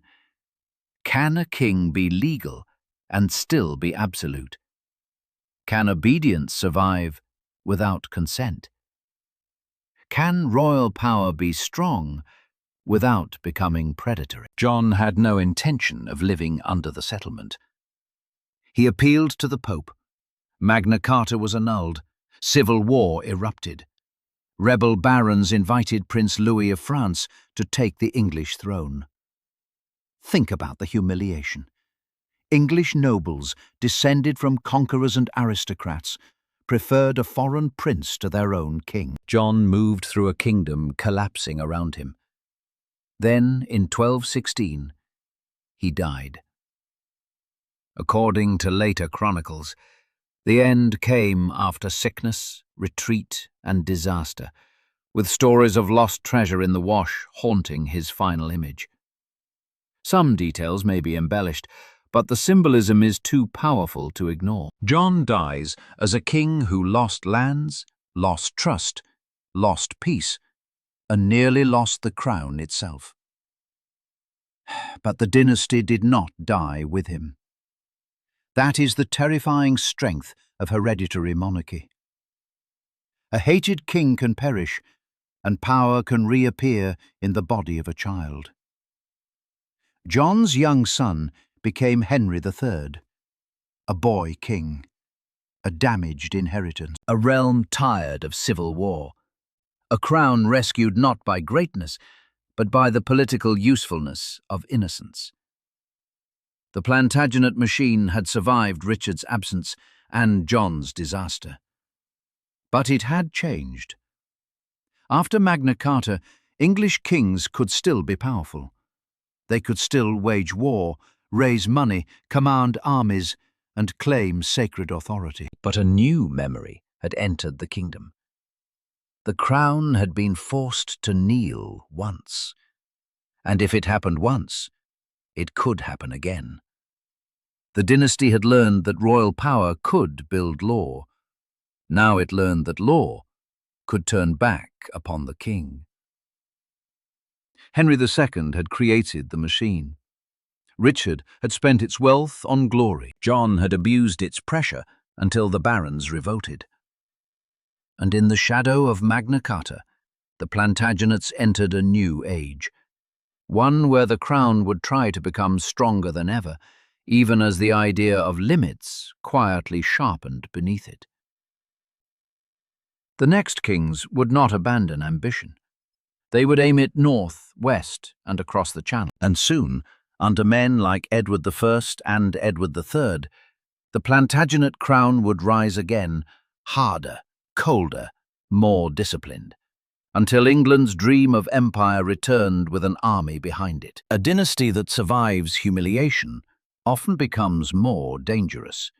Can a king be legal and still be absolute? Can obedience survive without consent? Can royal power be strong without becoming predatory? John had no intention of living under the settlement. He appealed to the Pope. Magna Carta was annulled. Civil war erupted. Rebel barons invited Prince Louis of France to take the English throne. Think about the humiliation. English nobles, descended from conquerors and aristocrats, preferred a foreign prince to their own king. John moved through a kingdom collapsing around him. Then, in 1216, he died. According to later chronicles, the end came after sickness, retreat, and disaster, with stories of lost treasure in the wash haunting his final image. Some details may be embellished, but the symbolism is too powerful to ignore. John dies as a king who lost lands, lost trust, lost peace, and nearly lost the crown itself. But the dynasty did not die with him. That is the terrifying strength of hereditary monarchy. A hated king can perish, and power can reappear in the body of a child. John's young son became Henry III, a boy king, a damaged inheritance, a realm tired of civil war, a crown rescued not by greatness, but by the political usefulness of innocence. The Plantagenet machine had survived Richard's absence and John's disaster. But it had changed. After Magna Carta, English kings could still be powerful. They could still wage war, raise money, command armies, and claim sacred authority. But a new memory had entered the kingdom. The crown had been forced to kneel once, and if it happened once, it could happen again. The dynasty had learned that royal power could build law. Now it learned that law could turn back upon the king. Henry II had created the machine. Richard had spent its wealth on glory. John had abused its pressure until the barons revolted. And in the shadow of Magna Carta, the Plantagenets entered a new age, one where the crown would try to become stronger than ever, even as the idea of limits quietly sharpened beneath it. The next kings would not abandon ambition. They would aim it north, west, and across the Channel. And soon, under men like Edward I and Edward III, the Plantagenet crown would rise again, harder, colder, more disciplined, until England's dream of empire returned with an army behind it. A dynasty that survives humiliation often becomes more dangerous.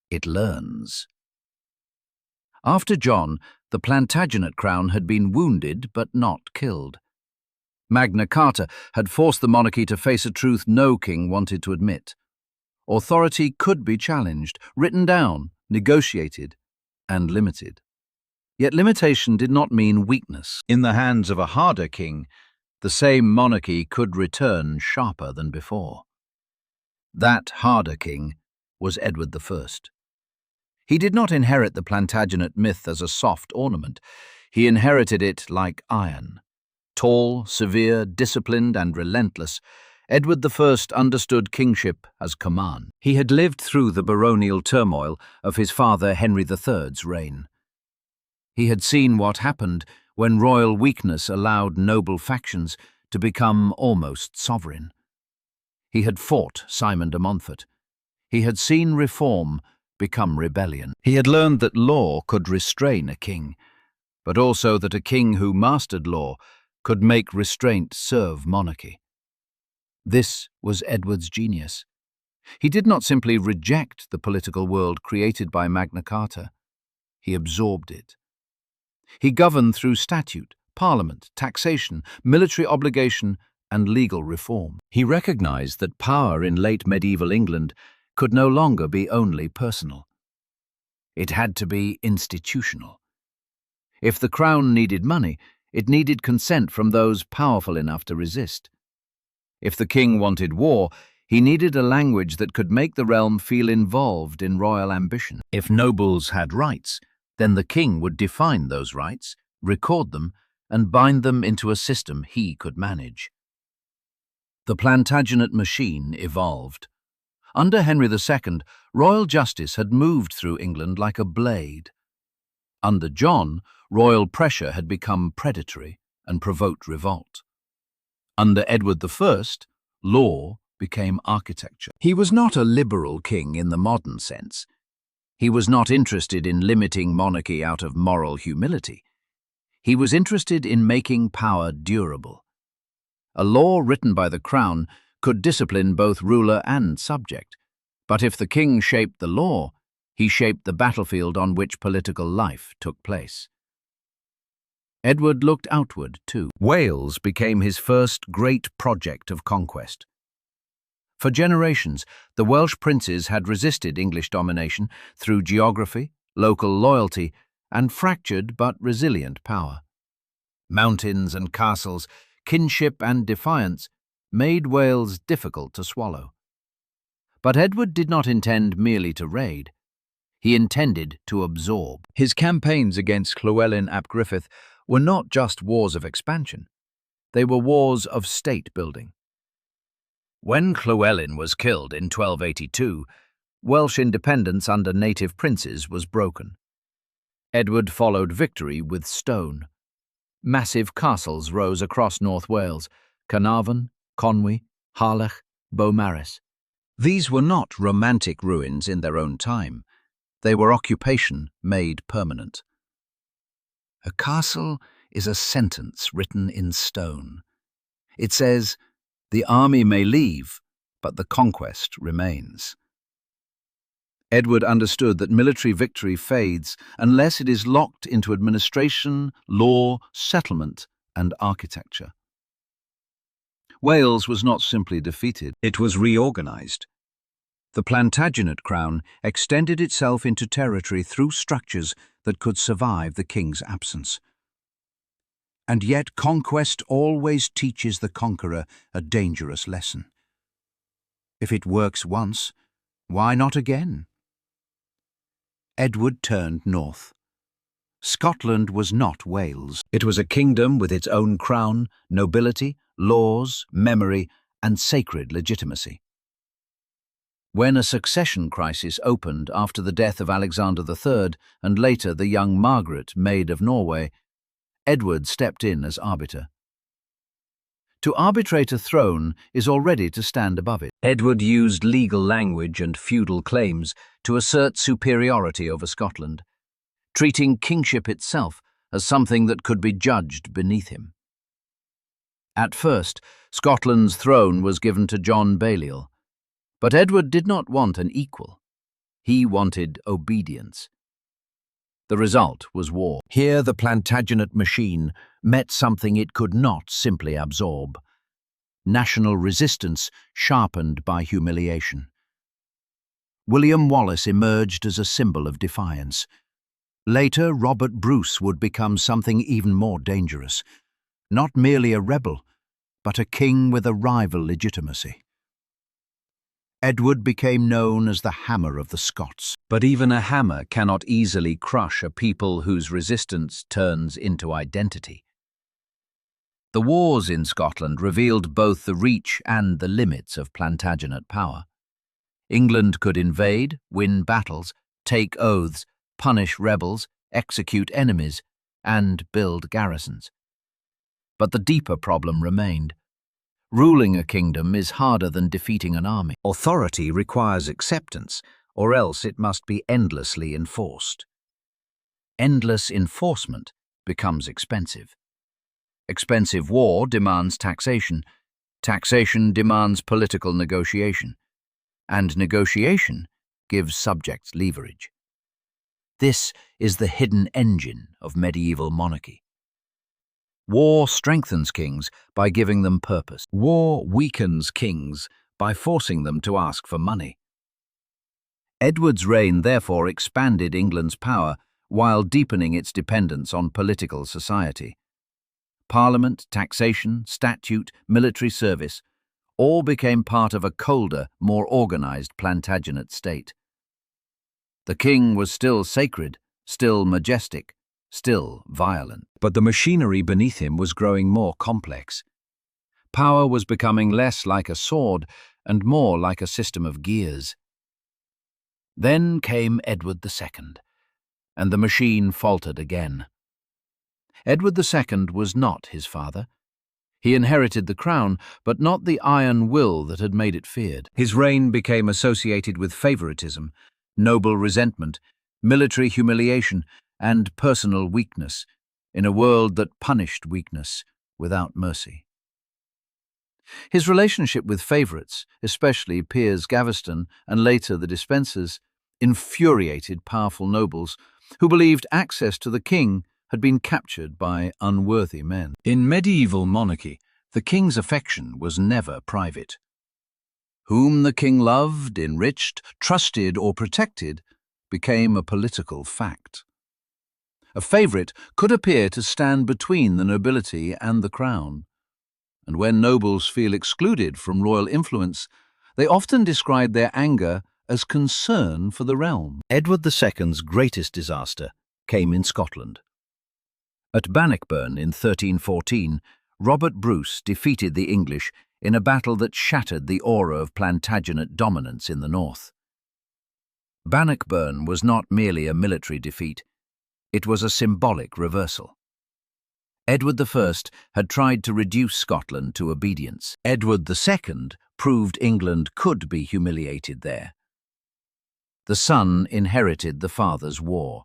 It learns. After John, the Plantagenet crown had been wounded but not killed. Magna Carta had forced the monarchy to face a truth no king wanted to admit. Authority could be challenged, written down, negotiated, and limited. Yet limitation did not mean weakness. In the hands of a harder king, the same monarchy could return sharper than before. That harder king was Edward I. He did not inherit the Plantagenet myth as a soft ornament. He inherited it like iron. Tall, severe, disciplined, and relentless, Edward I understood kingship as command. He had lived through the baronial turmoil of his father Henry III's reign. He had seen what happened when royal weakness allowed noble factions to become almost sovereign. He had fought Simon de Montfort. He had seen reform become rebellion. He had learned that law could restrain a king, but also that a king who mastered law could make restraint serve monarchy. This was Edward's genius. He did not simply reject the political world created by Magna Carta. He absorbed it. He governed through statute, parliament, taxation, military obligation, and legal reform. He recognized that power in late medieval England could no longer be only personal. It had to be institutional. If the crown needed money, it needed consent from those powerful enough to resist. If the king wanted war, he needed a language that could make the realm feel involved in royal ambition. If nobles had rights, then the king would define those rights, record them, and bind them into a system he could manage. The Plantagenet machine evolved. Under Henry II, royal justice had moved through England like a blade. Under John, royal pressure had become predatory and provoked revolt. Under Edward I, law became architecture. He was not a liberal king in the modern sense. He was not interested in limiting monarchy out of moral humility. He was interested in making power durable. A law written by the crown could discipline both ruler and subject, but if the king shaped the law, he shaped the battlefield on which political life took place. Edward looked outward, too. Wales became his first great project of conquest. For generations, the Welsh princes had resisted English domination through geography, local loyalty, and fractured but resilient power. Mountains and castles, kinship and defiance made Wales difficult to swallow. But Edward did not intend merely to raid. He intended to absorb. His campaigns against Llywelyn ap Griffith were not just wars of expansion. They were wars of state-building. When Llywelyn was killed in 1282, Welsh independence under native princes was broken. Edward followed victory with stone. Massive castles rose across North Wales: Carnarvon, Conwy, Harlech, Beaumaris. These were not romantic ruins in their own time. They were occupation made permanent. A castle is a sentence written in stone. It says, "The army may leave, but the conquest remains." Edward understood that military victory fades unless it is locked into administration, law, settlement, and architecture. Wales was not simply defeated, it was reorganized. The Plantagenet crown extended itself into territory through structures that could survive the king's absence. And yet conquest always teaches the conqueror a dangerous lesson. If it works once, why not again? Edward turned north. Scotland was not Wales. It was a kingdom with its own crown, nobility, laws, memory, and sacred legitimacy. When a succession crisis opened after the death of Alexander III and later the young Margaret, Maid of Norway, Edward stepped in as arbiter. To arbitrate a throne is already to stand above it. Edward used legal language and feudal claims to assert superiority over Scotland, treating kingship itself as something that could be judged beneath him. At first, Scotland's throne was given to John Balliol, but Edward did not want an equal. He wanted obedience. The result was war. Here the Plantagenet machine met something it could not simply absorb: national resistance sharpened by humiliation. William Wallace emerged as a symbol of defiance. Later, Robert Bruce would become something even more dangerous. Not merely a rebel, but a king with a rival legitimacy. Edward became known as the Hammer of the Scots. But even a hammer cannot easily crush a people whose resistance turns into identity. The wars in Scotland revealed both the reach and the limits of Plantagenet power. England could invade, win battles, take oaths, punish rebels, execute enemies, and build garrisons. But the deeper problem remained. Ruling a kingdom is harder than defeating an army. Authority requires acceptance, or else it must be endlessly enforced. Endless enforcement becomes expensive. Expensive war demands taxation. Taxation demands political negotiation. And negotiation gives subjects leverage. This is the hidden engine of medieval monarchy. War strengthens kings by giving them purpose. War weakens kings by forcing them to ask for money. Edward's reign therefore expanded England's power while deepening its dependence on political society. Parliament, taxation, statute, military service all became part of a colder, more organized Plantagenet state. The king was still sacred, still majestic, still violent. But the machinery beneath him was growing more complex. Power was becoming less like a sword and more like a system of gears. Then came Edward II, and the machine faltered again. Edward II was not his father. He inherited the crown, but not the iron will that had made it feared. His reign became associated with favoritism, noble resentment, military humiliation, and personal weakness, in a world that punished weakness without mercy. His relationship with favorites, especially Piers Gaveston and later the Despensers, infuriated powerful nobles who believed access to the king had been captured by unworthy men. In medieval monarchy, the king's affection was never private. Whom the king loved, enriched, trusted, or protected became a political fact. A favorite could appear to stand between the nobility and the crown, and when nobles feel excluded from royal influence, they often describe their anger as concern for the realm. Edward II's greatest disaster came in Scotland. At Bannockburn in 1314, Robert Bruce defeated the English in a battle that shattered the aura of Plantagenet dominance in the north. Bannockburn was not merely a military defeat, it was a symbolic reversal. Edward I had tried to reduce Scotland to obedience. Edward II proved England could be humiliated there. The son inherited the father's war.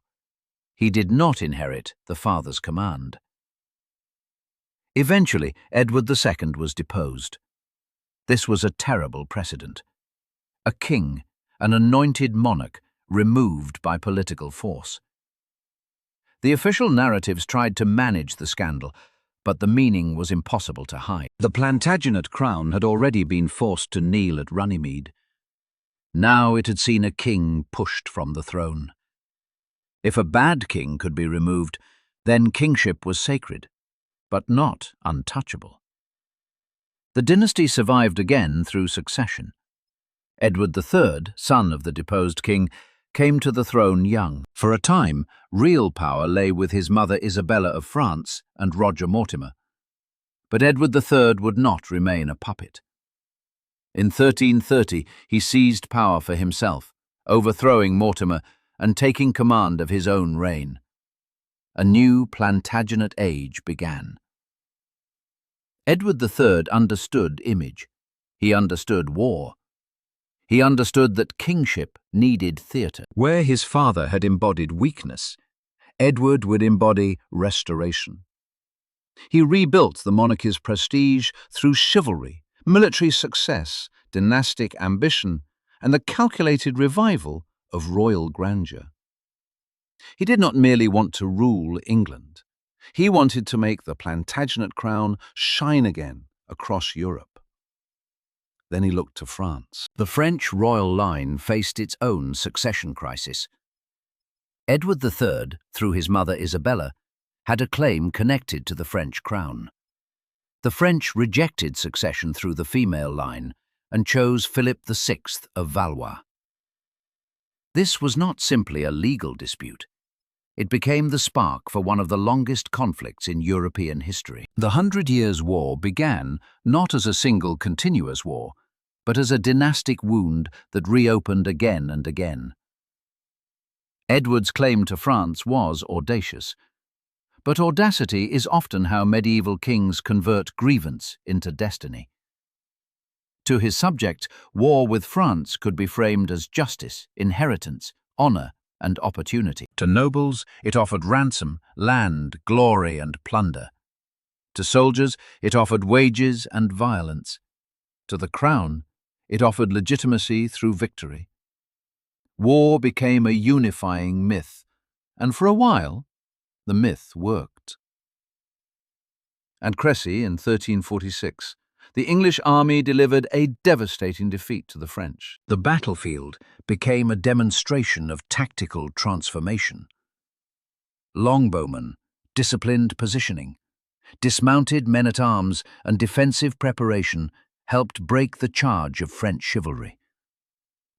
He did not inherit the father's command. Eventually, Edward II was deposed. This was a terrible precedent. A king, an anointed monarch, removed by political force. The official narratives tried to manage the scandal, but the meaning was impossible to hide. The Plantagenet crown had already been forced to kneel at Runnymede. Now it had seen a king pushed from the throne. If a bad king could be removed, then kingship was sacred, but not untouchable. The dynasty survived again through succession. Edward III, son of the deposed king, came to the throne young. For a time, real power lay with his mother Isabella of France and Roger Mortimer. But Edward III would not remain a puppet. In 1330, he seized power for himself, overthrowing Mortimer and taking command of his own reign. A new Plantagenet age began. Edward III understood image. He understood war. He understood that kingship needed theatre. Where his father had embodied weakness, Edward would embody restoration. He rebuilt the monarchy's prestige through chivalry, military success, dynastic ambition, and the calculated revival of royal grandeur. He did not merely want to rule England. He wanted to make the Plantagenet crown shine again across Europe. Then he looked to France. The French royal line faced its own succession crisis. Edward III, through his mother Isabella, had a claim connected to the French crown. The French rejected succession through the female line and chose Philip VI of Valois. This was not simply a legal dispute. It became the spark for one of the longest conflicts in European history. The 100 Years' War began not as a single continuous war, but as a dynastic wound that reopened again and again. Edward's claim to France was audacious, but audacity is often how medieval kings convert grievance into destiny. To his subjects, war with France could be framed as justice, inheritance, honor, and opportunity. To nobles, it offered ransom, land, glory, and plunder. To soldiers, it offered wages and violence. To the crown, it offered legitimacy through victory. War became a unifying myth, and for a while, the myth worked. At Crécy in 1346, the English army delivered a devastating defeat to the French. The battlefield became a demonstration of tactical transformation. Longbowmen, disciplined positioning, dismounted men-at-arms, and defensive preparation helped break the charge of French chivalry.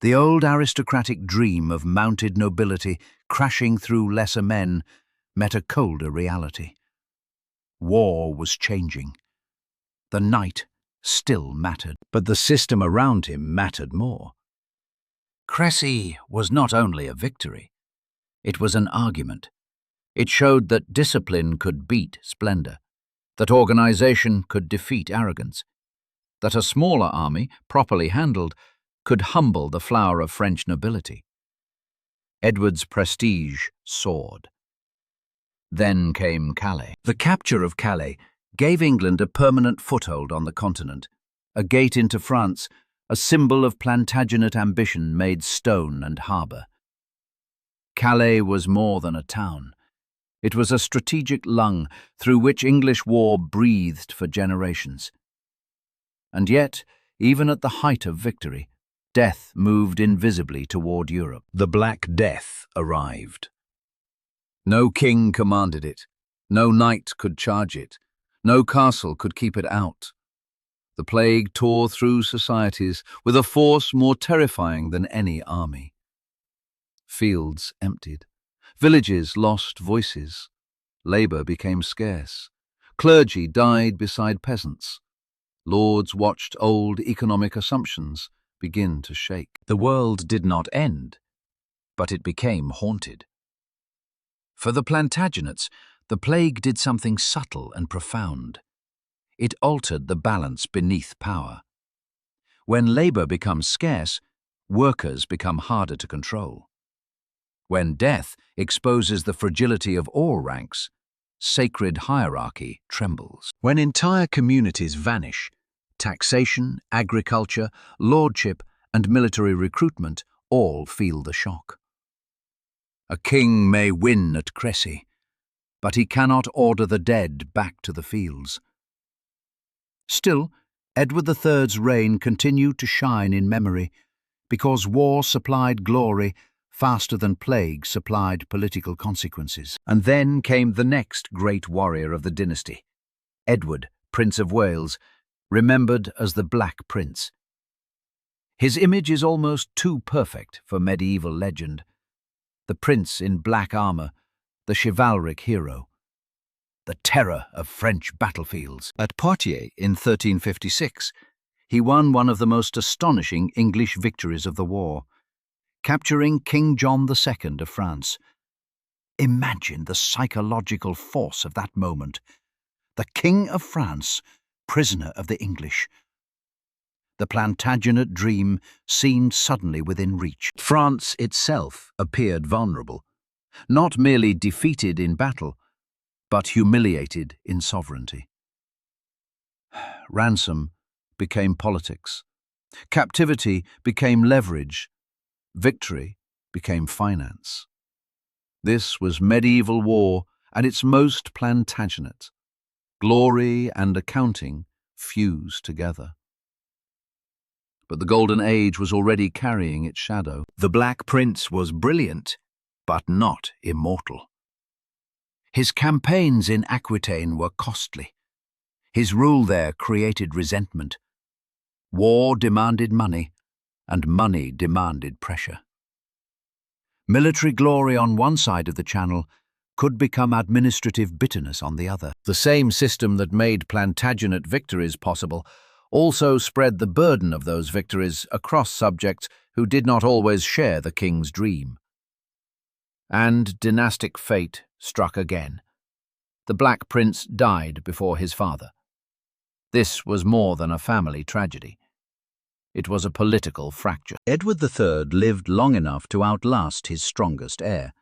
The old aristocratic dream of mounted nobility crashing through lesser men met a colder reality. War was changing. The knight still mattered, but the system around him mattered more. Crécy was not only a victory, it was an argument. It showed that discipline could beat splendor, that organization could defeat arrogance, that a smaller army, properly handled, could humble the flower of French nobility. Edward's prestige soared. Then came Calais. The capture of Calais gave England a permanent foothold on the continent, a gate into France, a symbol of Plantagenet ambition made stone and harbour. Calais was more than a town. It was a strategic lung through which English war breathed for generations. And yet, even at the height of victory, death moved invisibly toward Europe. The Black Death arrived. No king commanded it, no knight could charge it, no castle could keep it out. The plague tore through societies with a force more terrifying than any army. Fields emptied, villages lost voices, labor became scarce, clergy died beside peasants, lords watched old economic assumptions begin to shake. The world did not end, but it became haunted. For the Plantagenets, the plague did something subtle and profound. It altered the balance beneath power. When labor becomes scarce, workers become harder to control. When death exposes the fragility of all ranks, sacred hierarchy trembles. When entire communities vanish, taxation, agriculture, lordship, and military recruitment all feel the shock. A king may win at Crécy, but he cannot order the dead back to the fields. Still, Edward III's reign continued to shine in memory because war supplied glory faster than plague supplied political consequences. And then came the next great warrior of the dynasty, Edward, Prince of Wales, remembered as the Black Prince. His image is almost too perfect for medieval legend. The prince in black armor, the chivalric hero, the terror of French battlefields. At Poitiers in 1356, he won one of the most astonishing English victories of the war, capturing King John II of France. Imagine the psychological force of that moment. The King of France, prisoner of the English. The Plantagenet dream seemed suddenly within reach. France itself appeared vulnerable, not merely defeated in battle, but humiliated in sovereignty. Ransom became politics. Captivity became leverage. Victory became finance. This was medieval war at its most Plantagenet. Glory and accounting fused together. But the Golden Age was already carrying its shadow. The Black Prince was brilliant, but not immortal. His campaigns in Aquitaine were costly. His rule there created resentment. War demanded money, and money demanded pressure. Military glory on one side of the Channel could become administrative bitterness on the other. The same system that made Plantagenet victories possible also spread the burden of those victories across subjects who did not always share the king's dream. And dynastic fate struck again. The Black Prince died before his father. This was more than a family tragedy. It was a political fracture. Edward III lived long enough to outlast his strongest heir.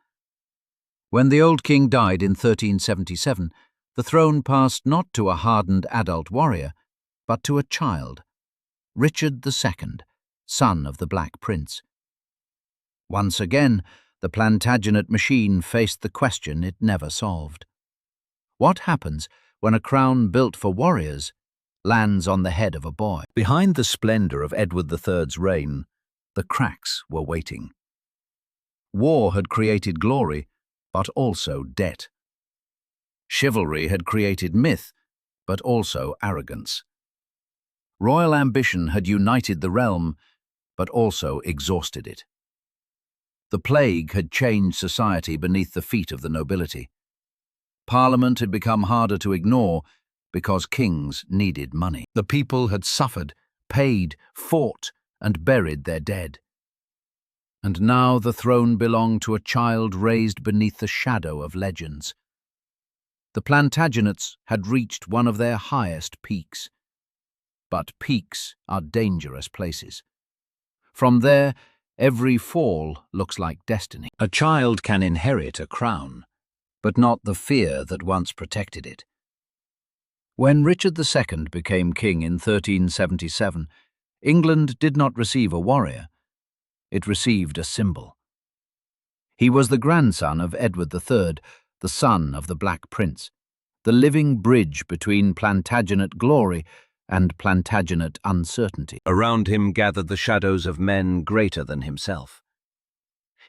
When the old king died in 1377, the throne passed not to a hardened adult warrior, but to a child, Richard II, son of the Black Prince. Once again, the Plantagenet machine faced the question it never solved. What happens when a crown built for warriors lands on the head of a boy? Behind the splendor of Edward III's reign, the cracks were waiting. War had created glory, but also debt. Chivalry had created myth, but also arrogance. Royal ambition had united the realm, but also exhausted it. The plague had changed society beneath the feet of the nobility. Parliament had become harder to ignore because kings needed money. The people had suffered, paid, fought, and buried their dead. And now the throne belonged to a child raised beneath the shadow of legends. The Plantagenets had reached one of their highest peaks. But peaks are dangerous places. From there, every fall looks like destiny. A child can inherit a crown, but not the fear that once protected it. When Richard II became king in 1377, England did not receive a warrior. It received a symbol. He was the grandson of Edward III, the son of the Black Prince, the living bridge between Plantagenet glory and Plantagenet uncertainty. Around him gathered the shadows of men greater than himself.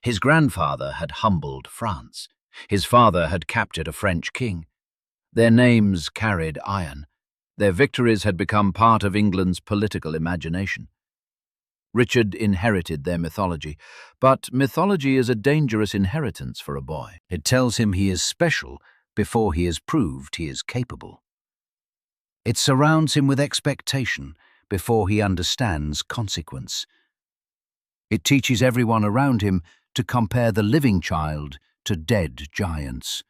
His grandfather had humbled France. His father had captured a French king. Their names carried iron. Their victories had become part of England's political imagination. Richard inherited their mythology, but mythology is a dangerous inheritance for a boy. It tells him he is special before he has proved he is capable. It surrounds him with expectation before he understands consequence. It teaches everyone around him to compare the living child to dead giants.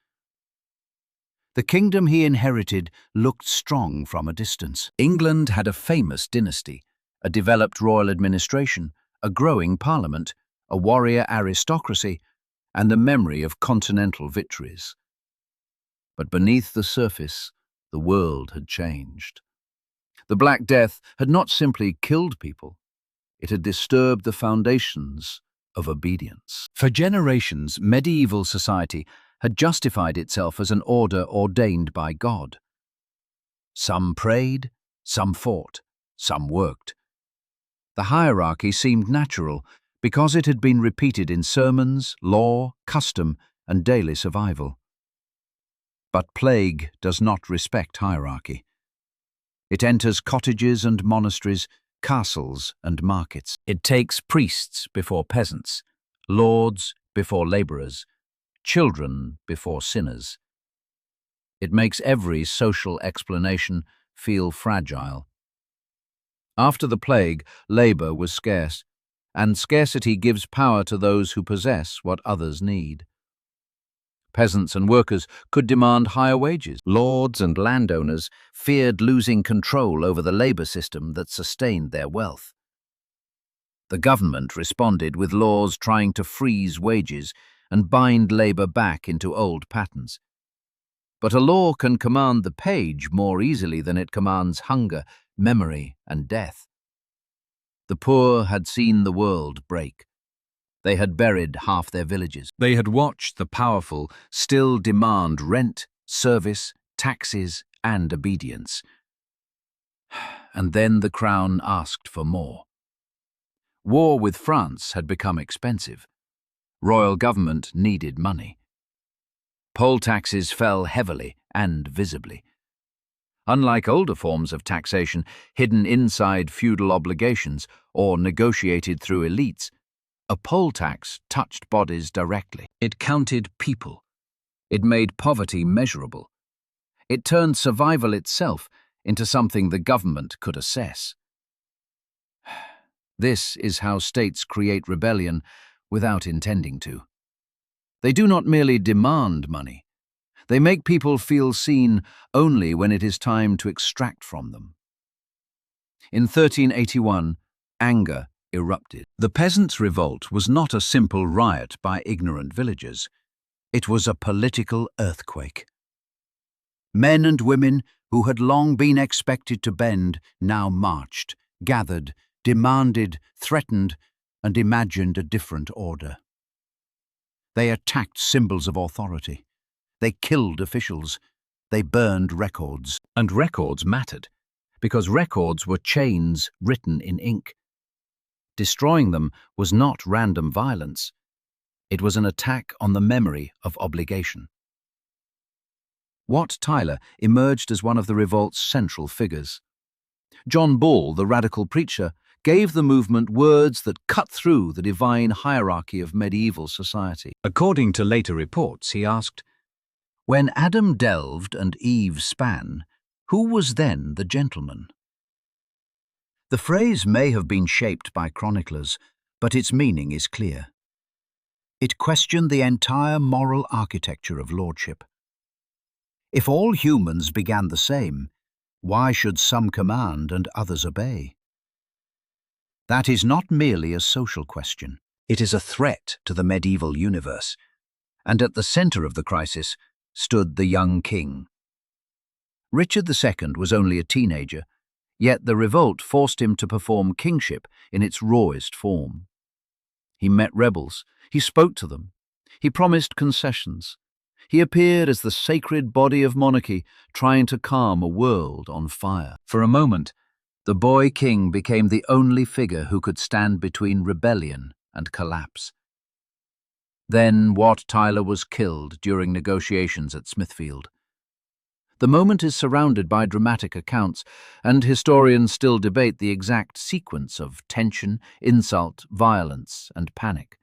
The kingdom he inherited looked strong from a distance. England had a famous dynasty, a developed royal administration, a growing parliament, a warrior aristocracy, and the memory of continental victories. But beneath the surface, the world had changed. The Black Death had not simply killed people, it had disturbed the foundations of obedience. For generations, medieval society had justified itself as an order ordained by God. Some prayed, some fought, some worked. The hierarchy seemed natural because it had been repeated in sermons, law, custom, and daily survival. But plague does not respect hierarchy. It enters cottages and monasteries, castles and markets. It takes priests before peasants, lords before laborers, children before sinners. It makes every social explanation feel fragile. After the plague, labor was scarce, and scarcity gives power to those who possess what others need. Peasants and workers could demand higher wages. Lords and landowners feared losing control over the labor system that sustained their wealth. The government responded with laws trying to freeze wages and bind labor back into old patterns. But a law can command the page more easily than it commands hunger, memory, and death. The poor had seen the world break. They had buried half their villages. They had watched the powerful still demand rent, service, taxes, and obedience. And then the crown asked for more. War with France had become expensive. Royal government needed money. Poll taxes fell heavily and visibly. Unlike older forms of taxation, hidden inside feudal obligations or negotiated through elites, a poll tax touched bodies directly. It counted people, It made poverty measurable. It turned survival itself into something the government could assess. This is how states create rebellion without intending to. They do not merely demand money. They make people feel seen only when it is time to extract from them. In 1381, anger erupted. The peasants' revolt was not a simple riot by ignorant villagers. It was a political earthquake. Men and women who had long been expected to bend now marched, gathered, demanded, threatened, and imagined a different order. They attacked symbols of authority. They killed officials. They burned records. And records mattered, because records were chains written in ink. Destroying them was not random violence. It was an attack on the memory of obligation. Wat Tyler emerged as one of the revolt's central figures. John Ball, the radical preacher, gave the movement words that cut through the divine hierarchy of medieval society. According to later reports, he asked, "When Adam delved and Eve span, who was then the gentleman?" The phrase may have been shaped by chroniclers, but its meaning is clear. It questioned the entire moral architecture of lordship. If all humans began the same, why should some command and others obey? That is not merely a social question. It is a threat to the medieval universe. And at the center of the crisis stood the young king. Richard II was only a teenager, yet the revolt forced him to perform kingship in its rawest form. He met rebels, he spoke to them, he promised concessions. He appeared as the sacred body of monarchy, trying to calm a world on fire. For a moment, the boy king became the only figure who could stand between rebellion and collapse. Then Wat Tyler was killed during negotiations at Smithfield. The moment is surrounded by dramatic accounts, and historians still debate the exact sequence of tension, insult, violence, and panic.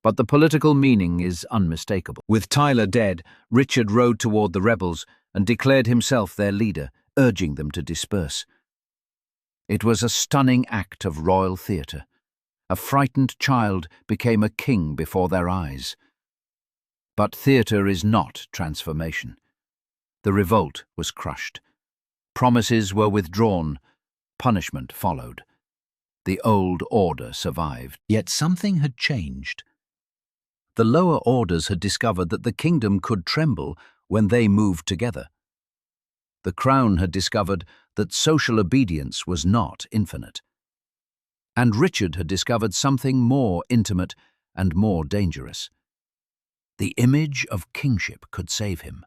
But the political meaning is unmistakable. With Tyler dead, Richard rode toward the rebels and declared himself their leader, urging them to disperse. It was a stunning act of royal theatre. A frightened child became a king before their eyes. But theatre is not transformation. The revolt was crushed. Promises were withdrawn. Punishment followed. The old order survived. Yet something had changed. The lower orders had discovered that the kingdom could tremble when they moved together. The crown had discovered that social obedience was not infinite. And Richard had discovered something more intimate and more dangerous. The image of kingship could save him.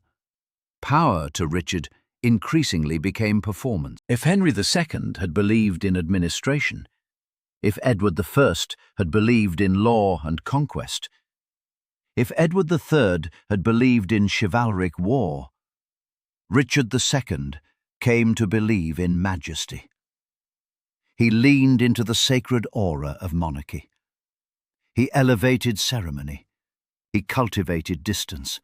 Power to Richard increasingly became performance. If Henry II had believed in administration, if Edward I had believed in law and conquest, if Edward III had believed in chivalric war, Richard II came to believe in majesty. He leaned into the sacred aura of monarchy. He elevated ceremony. He cultivated distance.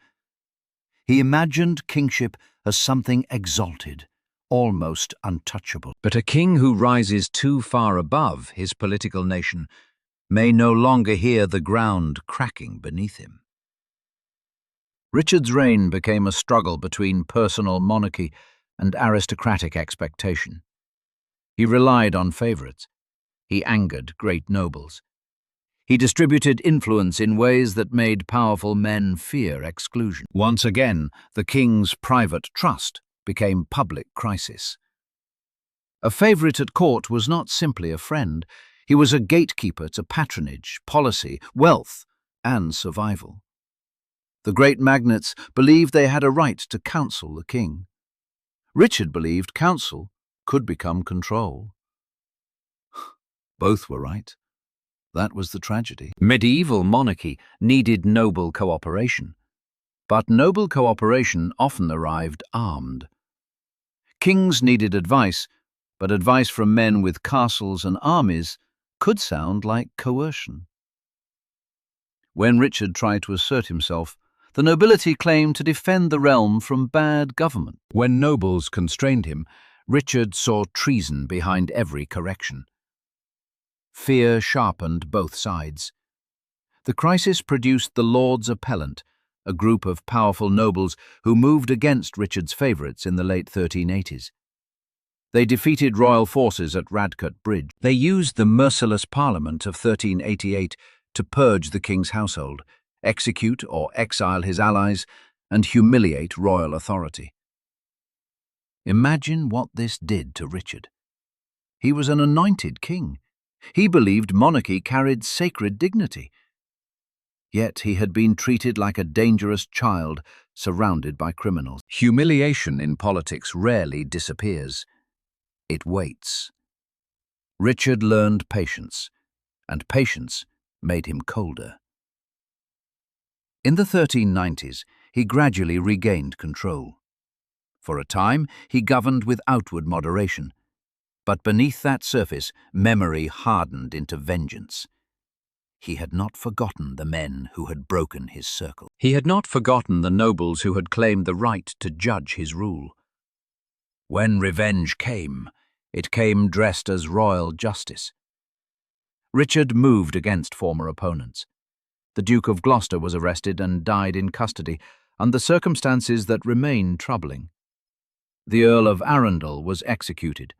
He imagined kingship as something exalted, almost untouchable. But a king who rises too far above his political nation may no longer hear the ground cracking beneath him. Richard's reign became a struggle between personal monarchy and aristocratic expectation. He relied on favorites. He angered great nobles. He distributed influence in ways that made powerful men fear exclusion. Once again, the king's private trust became public crisis. A favorite at court was not simply a friend. He was a gatekeeper to patronage, policy, wealth, and survival. The great magnates believed they had a right to counsel the king. Richard believed counsel could become control. Both were right. That was the tragedy. Medieval monarchy needed noble cooperation, but noble cooperation often arrived armed. Kings needed advice, but advice from men with castles and armies could sound like coercion. When Richard tried to assert himself, The nobility claimed to defend the realm from bad government. When nobles constrained him, Richard saw treason behind every correction. Fear sharpened both sides. The crisis produced the Lords Appellant, a group of powerful nobles who moved against Richard's favourites in the late 1380s. They defeated royal forces at Radcut Bridge. They used the merciless Parliament of 1388 to purge the king's household, execute or exile his allies, and humiliate royal authority. Imagine what this did to Richard. He was an anointed king. He believed monarchy carried sacred dignity. Yet he had been treated like a dangerous child surrounded by criminals. Humiliation in politics rarely disappears. It waits. Richard learned patience, and patience made him colder. In the 1390s, he gradually regained control. For a time, he governed with outward moderation, but beneath that surface, memory hardened into vengeance. He had not forgotten the men who had broken his circle. He had not forgotten the nobles who had claimed the right to judge his rule. When revenge came, it came dressed as royal justice. Richard moved against former opponents. The Duke of Gloucester was arrested and died in custody, under circumstances that remain troubling. The Earl of Arundel was executed.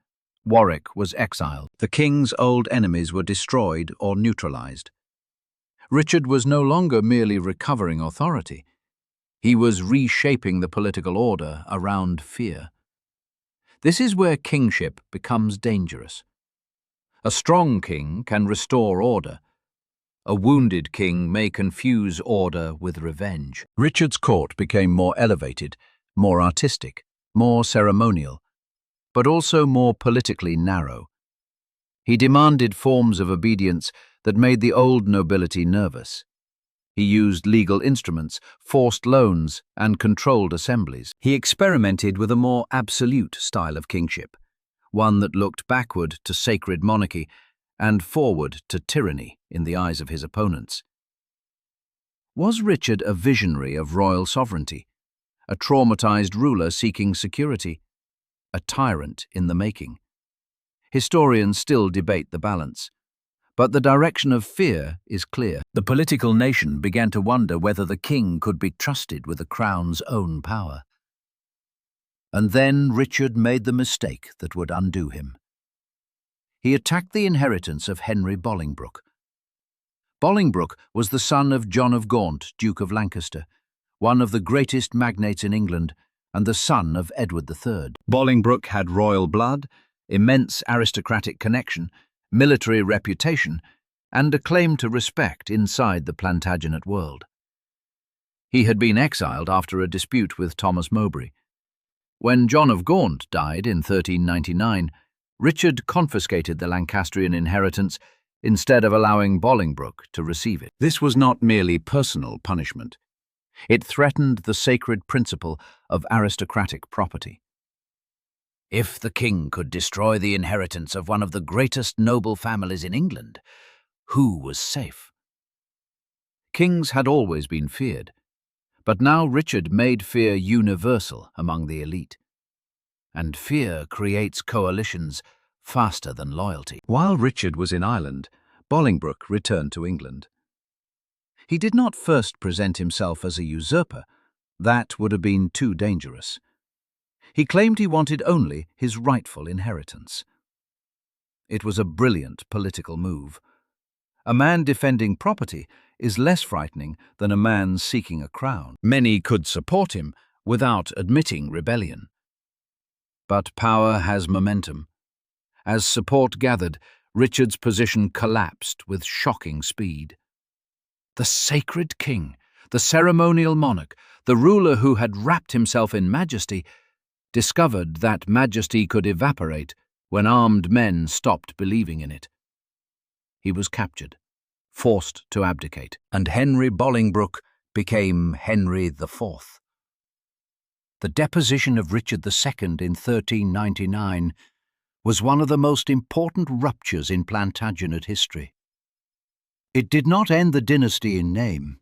Warwick was exiled. The king's old enemies were destroyed or neutralized. Richard was no longer merely recovering authority. He was reshaping the political order around fear. This is where kingship becomes dangerous. A strong king can restore order. A wounded king may confuse order with revenge. Richard's court became more elevated, more artistic, more ceremonial, but also more politically narrow. He demanded forms of obedience that made the old nobility nervous. He used legal instruments, forced loans, and controlled assemblies. He experimented with a more absolute style of kingship, one that looked backward to sacred monarchy and forward to tyranny in the eyes of his opponents. Was Richard a visionary of royal sovereignty, a traumatized ruler seeking security, a tyrant in the making? Historians still debate the balance, but the direction of fear is clear. The political nation began to wonder whether the king could be trusted with the crown's own power. And then Richard made the mistake that would undo him. He attacked the inheritance of Henry Bolingbroke. Bolingbroke was the son of John of Gaunt, Duke of Lancaster, one of the greatest magnates in England, and the son of Edward III. Bolingbroke had royal blood, immense aristocratic connection, military reputation, and a claim to respect inside the Plantagenet world. He had been exiled after a dispute with Thomas Mowbray. When John of Gaunt died in 1399, Richard confiscated the Lancastrian inheritance instead of allowing Bolingbroke to receive it. This was not merely personal punishment. It threatened the sacred principle of aristocratic property. If the king could destroy the inheritance of one of the greatest noble families in England, who was safe? Kings had always been feared, but now Richard made fear universal among the elite. And fear creates coalitions faster than loyalty. While Richard was in Ireland, Bolingbroke returned to England. He did not first present himself as a usurper. That would have been too dangerous. He claimed he wanted only his rightful inheritance. It was a brilliant political move. A man defending property is less frightening than a man seeking a crown. Many could support him without admitting rebellion. But power has momentum. As support gathered, Richard's position collapsed with shocking speed. The sacred king, the ceremonial monarch, the ruler who had wrapped himself in majesty, discovered that majesty could evaporate when armed men stopped believing in it. He was captured, forced to abdicate, and Henry Bolingbroke became Henry IV. The deposition of Richard II in 1399 was one of the most important ruptures in Plantagenet history. It did not end the dynasty in name.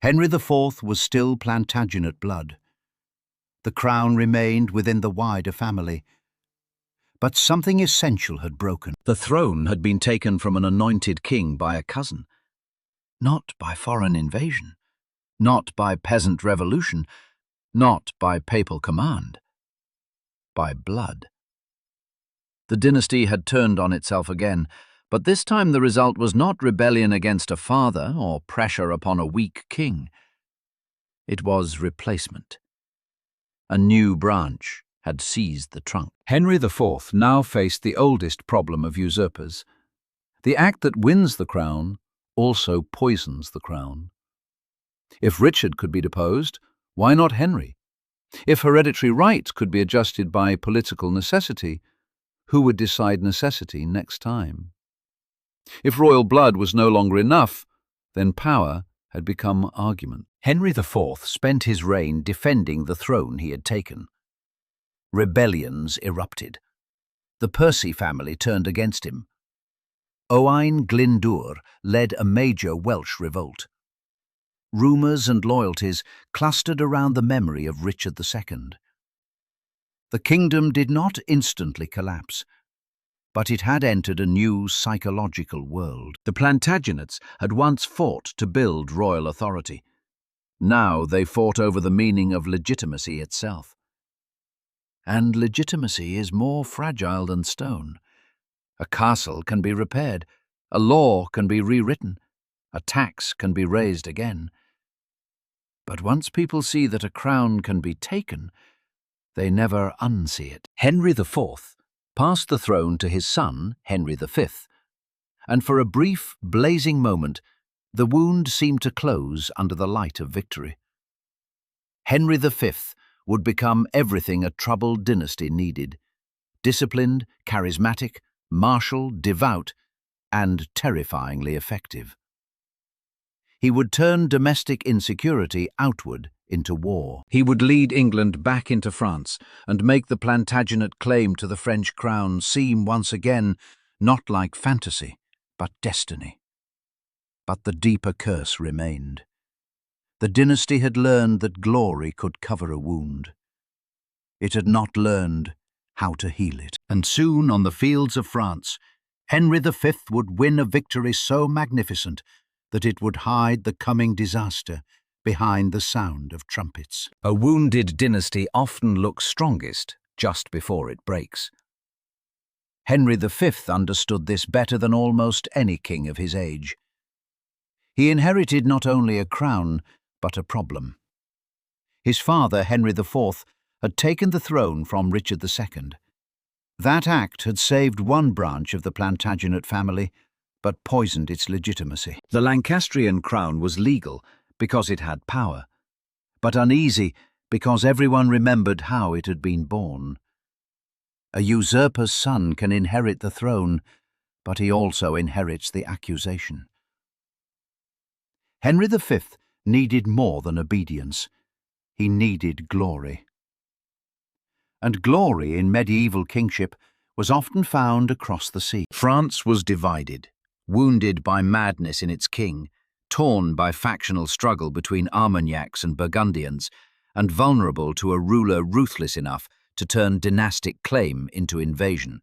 Henry IV was still Plantagenet blood. The crown remained within the wider family. But something essential had broken. The throne had been taken from an anointed king by a cousin. Not by foreign invasion, not by peasant revolution, not by papal command. By blood. The dynasty had turned on itself again, but this time the result was not rebellion against a father or pressure upon a weak king. It was replacement. A new branch had seized the trunk. Henry IV now faced the oldest problem of usurpers. The act that wins the crown also poisons the crown. If Richard could be deposed, why not Henry? If hereditary right could be adjusted by political necessity, who would decide necessity next time? If royal blood was no longer enough, then power had become argument. Henry IV spent his reign defending the throne he had taken. Rebellions erupted. The Percy family turned against him. Owain Glyndŵr led a major Welsh revolt. Rumours and loyalties clustered around the memory of Richard II. The kingdom did not instantly collapse, but it had entered a new psychological world. The Plantagenets had once fought to build royal authority. Now they fought over the meaning of legitimacy itself. And legitimacy is more fragile than stone. A castle can be repaired, a law can be rewritten, a tax can be raised again. But once people see that a crown can be taken, they never unsee it. Henry IV passed the throne to his son, Henry V, and for a brief, blazing moment, the wound seemed to close under the light of victory. Henry V would become everything a troubled dynasty needed: disciplined, charismatic, martial, devout, and terrifyingly effective. He would turn domestic insecurity outward into war. He would lead England back into France and make the Plantagenet claim to the French crown seem once again not like fantasy, but destiny. But the deeper curse remained. The dynasty had learned that glory could cover a wound. It had not learned how to heal it. And soon, on the fields of France, Henry V would win a victory so magnificent that it would hide the coming disaster behind the sound of trumpets. A wounded dynasty often looks strongest just before it breaks. Henry V understood this better than almost any king of his age. He inherited not only a crown, but a problem. His father, Henry IV, had taken the throne from Richard II. That act had saved one branch of the Plantagenet family, but poisoned its legitimacy. The Lancastrian crown was legal because it had power, but uneasy because everyone remembered how it had been born. A usurper's son can inherit the throne, but he also inherits the accusation. Henry V needed more than obedience. He needed glory. And glory in medieval kingship was often found across the sea. France was divided, wounded by madness in its king, torn by factional struggle between Armagnacs and Burgundians, and vulnerable to a ruler ruthless enough to turn dynastic claim into invasion.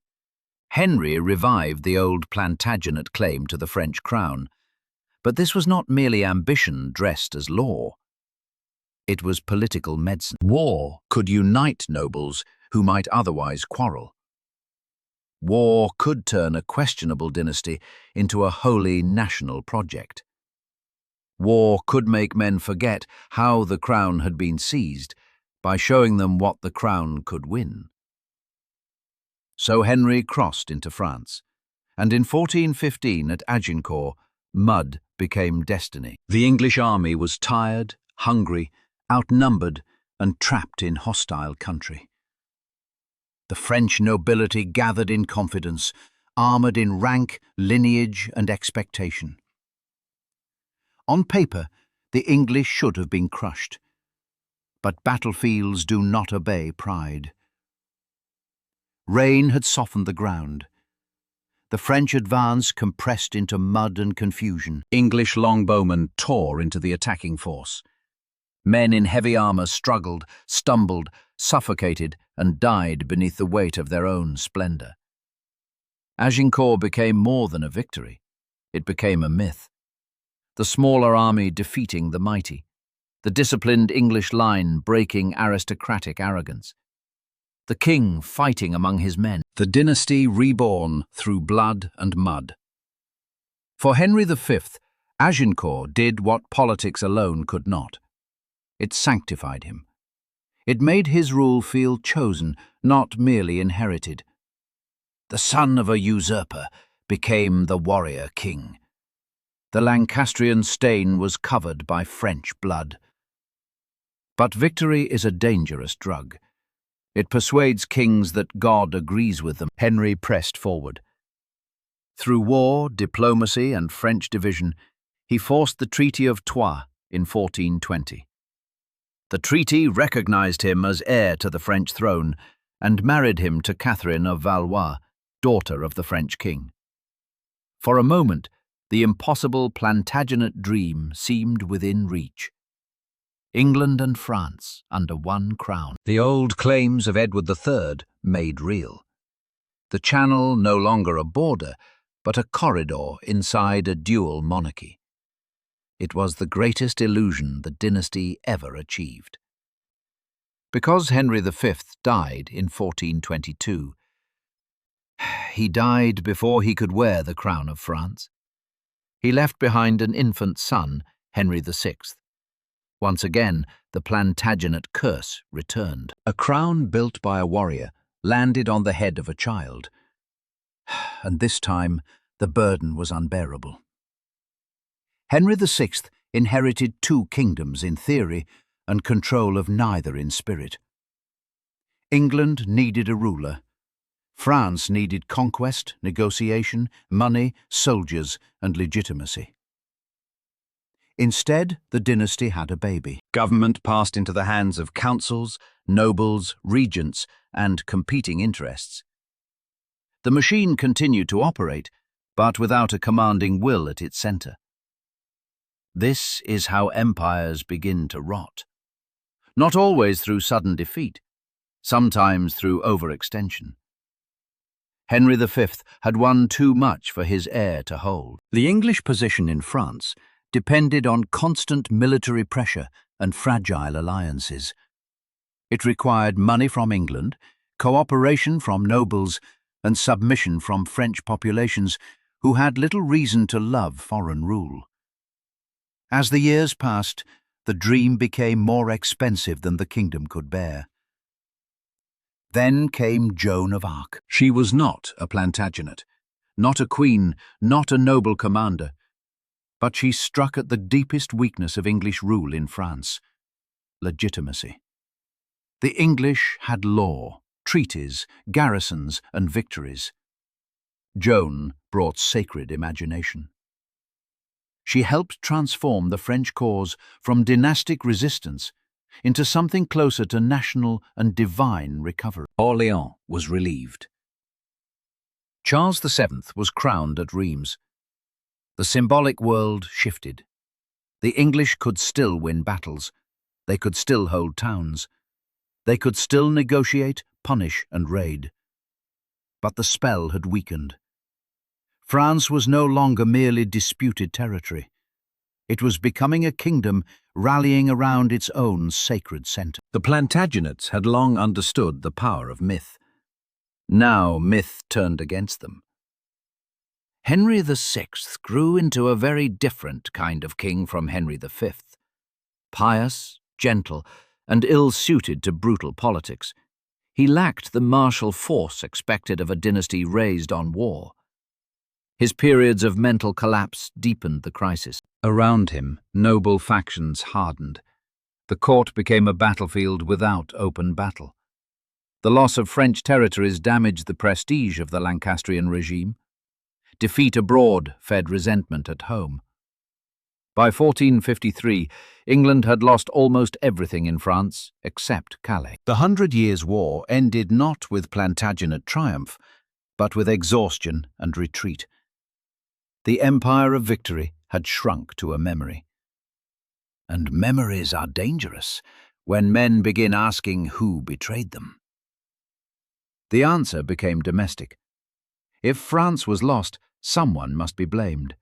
Henry revived the old Plantagenet claim to the French crown, but this was not merely ambition dressed as law. It was political medicine. War could unite nobles who might otherwise quarrel. War could turn a questionable dynasty into a wholly national project. War could make men forget how the crown had been seized by showing them what the crown could win. So Henry crossed into France, and in 1415 at Agincourt, mud became destiny. The English army was tired, hungry, outnumbered, and trapped in hostile country. The French nobility gathered in confidence, armoured in rank, lineage, and expectation. On paper, the English should have been crushed, but battlefields do not obey pride. Rain had softened the ground. The French advance compressed into mud and confusion. English longbowmen tore into the attacking force. Men in heavy armour struggled, stumbled, suffocated, and died beneath the weight of their own splendour. Agincourt became more than a victory. It became a myth. The smaller army defeating the mighty. The disciplined English line breaking aristocratic arrogance. The king fighting among his men. The dynasty reborn through blood and mud. For Henry V, Agincourt did what politics alone could not. It sanctified him. It made his rule feel chosen, not merely inherited. The son of a usurper became the warrior king. The Lancastrian stain was covered by French blood. But victory is a dangerous drug. It persuades kings that God agrees with them. Henry pressed forward. Through war, diplomacy, and French division, he forced the Treaty of Troyes in 1420. The treaty recognized him as heir to the French throne and married him to Catherine of Valois, daughter of the French king. For a moment, the impossible Plantagenet dream seemed within reach. England and France under one crown. The old claims of Edward III made real. The Channel no longer a border, but a corridor inside a dual monarchy. It was the greatest illusion the dynasty ever achieved. Because Henry V died in 1422, he died before he could wear the crown of France. He left behind an infant son, Henry VI. Once again, the Plantagenet curse returned. A crown built by a warrior landed on the head of a child, and this time the burden was unbearable. Henry VI inherited two kingdoms in theory and control of neither in spirit. England needed a ruler. France needed conquest, negotiation, money, soldiers, and legitimacy. Instead, the dynasty had a baby. Government passed into the hands of councils, nobles, regents, and competing interests. The machine continued to operate, but without a commanding will at its centre. This is how empires begin to rot. Not always through sudden defeat, sometimes through overextension. Henry V had won too much for his heir to hold. The English position in France depended on constant military pressure and fragile alliances. It required money from England, cooperation from nobles, and submission from French populations who had little reason to love foreign rule. As the years passed, the dream became more expensive than the kingdom could bear. Then came Joan of Arc. She was not a Plantagenet, not a queen, not a noble commander, but she struck at the deepest weakness of English rule in France: legitimacy. The English had law, treaties, garrisons, and victories. Joan brought sacred imagination. She helped transform the French cause from dynastic resistance into something closer to national and divine recovery. Orléans was relieved. Charles VII was crowned at Reims. The symbolic world shifted. The English could still win battles. They could still hold towns. They could still negotiate, punish, and raid. But the spell had weakened. France was no longer merely disputed territory. It was becoming a kingdom rallying around its own sacred centre. The Plantagenets had long understood the power of myth. Now myth turned against them. Henry VI grew into a very different kind of king from Henry V. Pious, gentle, and ill-suited to brutal politics, he lacked the martial force expected of a dynasty raised on war. His periods of mental collapse deepened the crisis. Around him, noble factions hardened. The court became a battlefield without open battle. The loss of French territories damaged the prestige of the Lancastrian regime. Defeat abroad fed resentment at home. By 1453, England had lost almost everything in France except Calais. The 100 Years' War ended not with Plantagenet triumph, but with exhaustion and retreat. The empire of victory had shrunk to a memory. And memories are dangerous when men begin asking who betrayed them. The answer became domestic. If France was lost, someone must be blamed.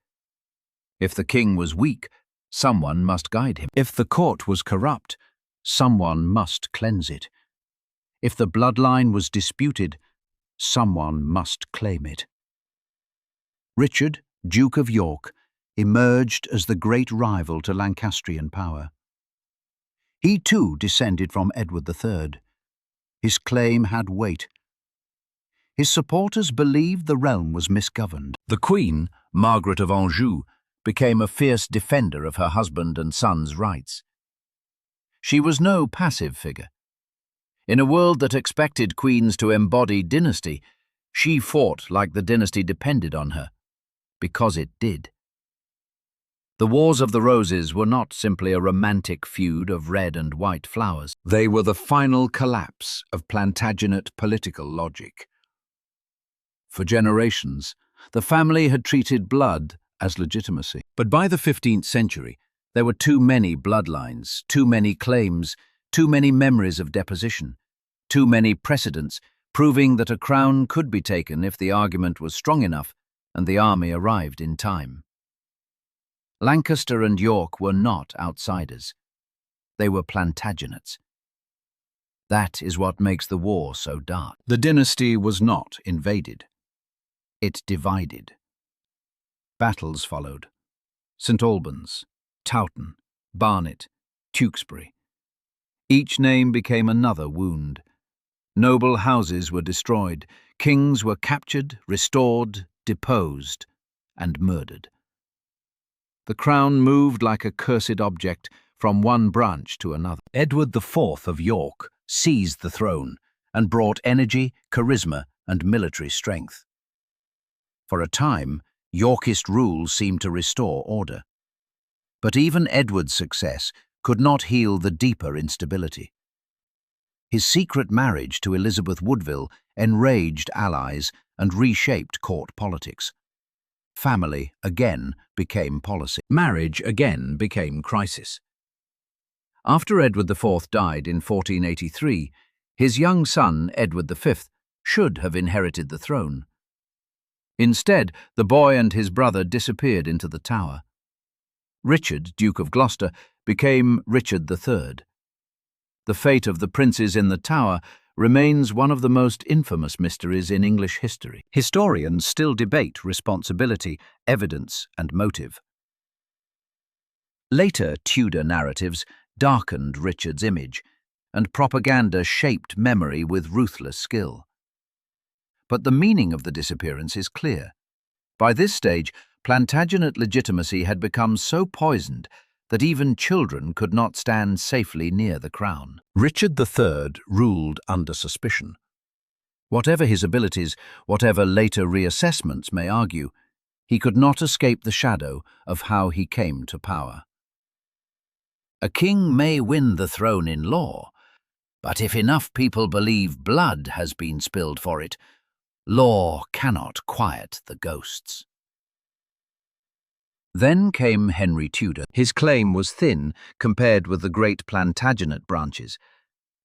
If the king was weak, someone must guide him. If the court was corrupt, someone must cleanse it. If the bloodline was disputed, someone must claim it. Richard, Duke of York, emerged as the great rival to Lancastrian power. He too descended from Edward III. His claim had weight. His supporters believed the realm was misgoverned. The Queen, Margaret of Anjou, became a fierce defender of her husband and son's rights. She was no passive figure. In a world that expected queens to embody dynasty, she fought like the dynasty depended on her, because it did. The Wars of the Roses were not simply a romantic feud of red and white flowers. They were the final collapse of Plantagenet political logic. For generations, the family had treated blood as legitimacy. But by the 15th century, there were too many bloodlines, too many claims, too many memories of deposition, too many precedents proving that a crown could be taken if the argument was strong enough and the army arrived in time. Lancaster and York were not outsiders. They were Plantagenets. That is what makes the war so dark. The dynasty was not invaded. It divided. Battles followed. St Albans, Towton, Barnet, Tewkesbury. Each name became another wound. Noble houses were destroyed, kings were captured, restored, deposed, and murdered. The crown moved like a cursed object from one branch to another. Edward IV of York seized the throne and brought energy, charisma, and military strength. For a time, Yorkist rule seemed to restore order. But even Edward's success could not heal the deeper instability. His secret marriage to Elizabeth Woodville enraged allies and reshaped court politics. Family again became policy. Marriage again became crisis. After Edward IV died in 1483, his young son, Edward V, should have inherited the throne. Instead, the boy and his brother disappeared into the Tower. Richard, Duke of Gloucester, became Richard III. The fate of the princes in the Tower remains one of the most infamous mysteries in English history. Historians still debate responsibility, evidence, and motive. Later Tudor narratives darkened Richard's image, and propaganda shaped memory with ruthless skill. But the meaning of the disappearance is clear. By this stage, Plantagenet legitimacy had become so poisoned that even children could not stand safely near the crown. Richard III ruled under suspicion. Whatever his abilities, whatever later reassessments may argue, he could not escape the shadow of how he came to power. A king may win the throne in law, but if enough people believe blood has been spilled for it, law cannot quiet the ghosts. Then came Henry Tudor. His claim was thin compared with the great Plantagenet branches,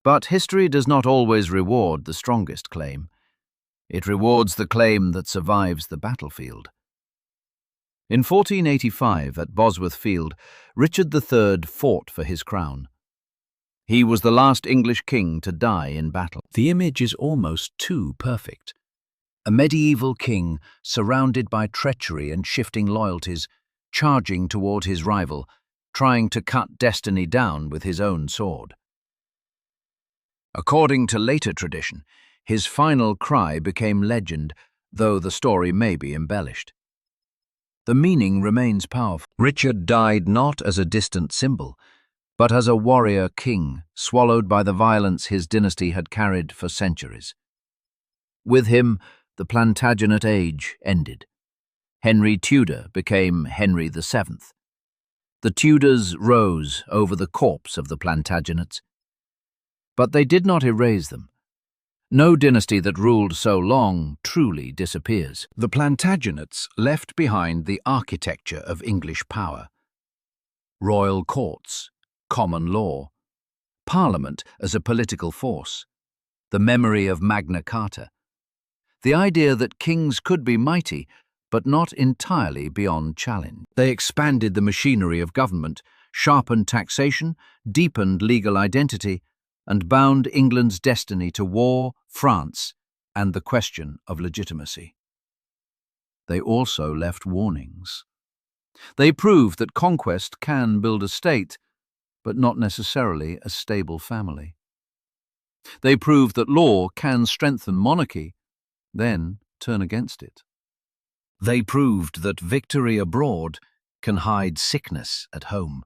but history does not always reward the strongest claim. It rewards the claim that survives the battlefield. In 1485, at Bosworth Field, Richard III fought for his crown. He was the last English king to die in battle. The image is almost too perfect. A medieval king surrounded by treachery and shifting loyalties, charging toward his rival, trying to cut destiny down with his own sword. According to later tradition, his final cry became legend, though the story may be embellished. The meaning remains powerful. Richard died not as a distant symbol, but as a warrior king, swallowed by the violence his dynasty had carried for centuries. With him, the Plantagenet age ended. Henry Tudor became Henry VII. The Tudors rose over the corpse of the Plantagenets. But they did not erase them. No dynasty that ruled so long truly disappears. The Plantagenets left behind the architecture of English power. Royal courts, common law, Parliament as a political force, the memory of Magna Carta, the idea that kings could be mighty, but not entirely beyond challenge. They expanded the machinery of government, sharpened taxation, deepened legal identity, and bound England's destiny to war, France, and the question of legitimacy. They also left warnings. They proved that conquest can build a state, but not necessarily a stable family. They proved that law can strengthen monarchy, then turn against it. They proved that victory abroad can hide sickness at home.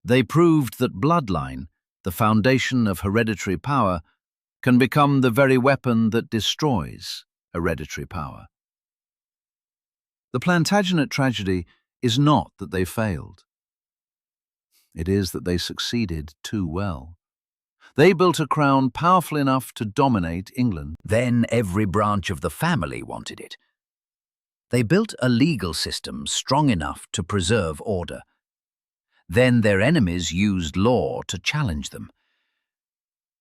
They proved that bloodline, the foundation of hereditary power, can become the very weapon that destroys hereditary power. The Plantagenet tragedy is not that they failed. It is that they succeeded too well. They built a crown powerful enough to dominate England. Then every branch of the family wanted it. They built a legal system strong enough to preserve order. Then their enemies used law to challenge them.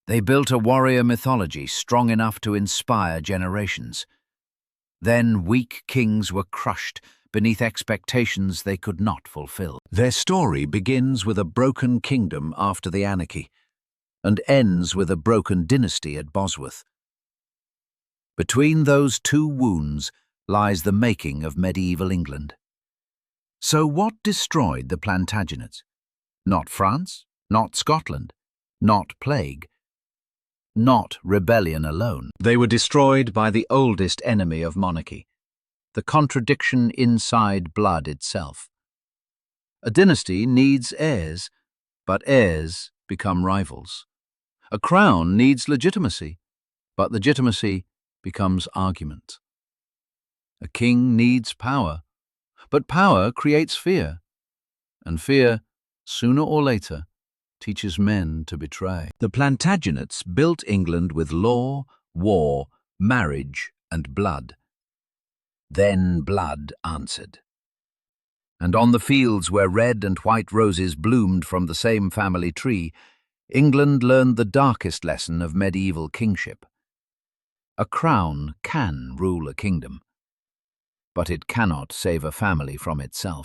They built a warrior mythology strong enough to inspire generations. Then weak kings were crushed beneath expectations they could not fulfill. Their story begins with a broken kingdom after the anarchy, and ends with a broken dynasty at Bosworth. Between those two wounds lies the making of medieval England. So what destroyed the Plantagenets? Not France, not Scotland, not plague, not rebellion alone. They were destroyed by the oldest enemy of monarchy, the contradiction inside blood itself. A dynasty needs heirs, but heirs become rivals. A crown needs legitimacy, but legitimacy becomes argument. A king needs power, but power creates fear, and fear, sooner or later, teaches men to betray. The Plantagenets built England with law, war, marriage, and blood. Then blood answered. And on the fields where red and white roses bloomed from the same family tree, England learned the darkest lesson of medieval kingship. A crown can rule a kingdom, but it cannot save a family from itself.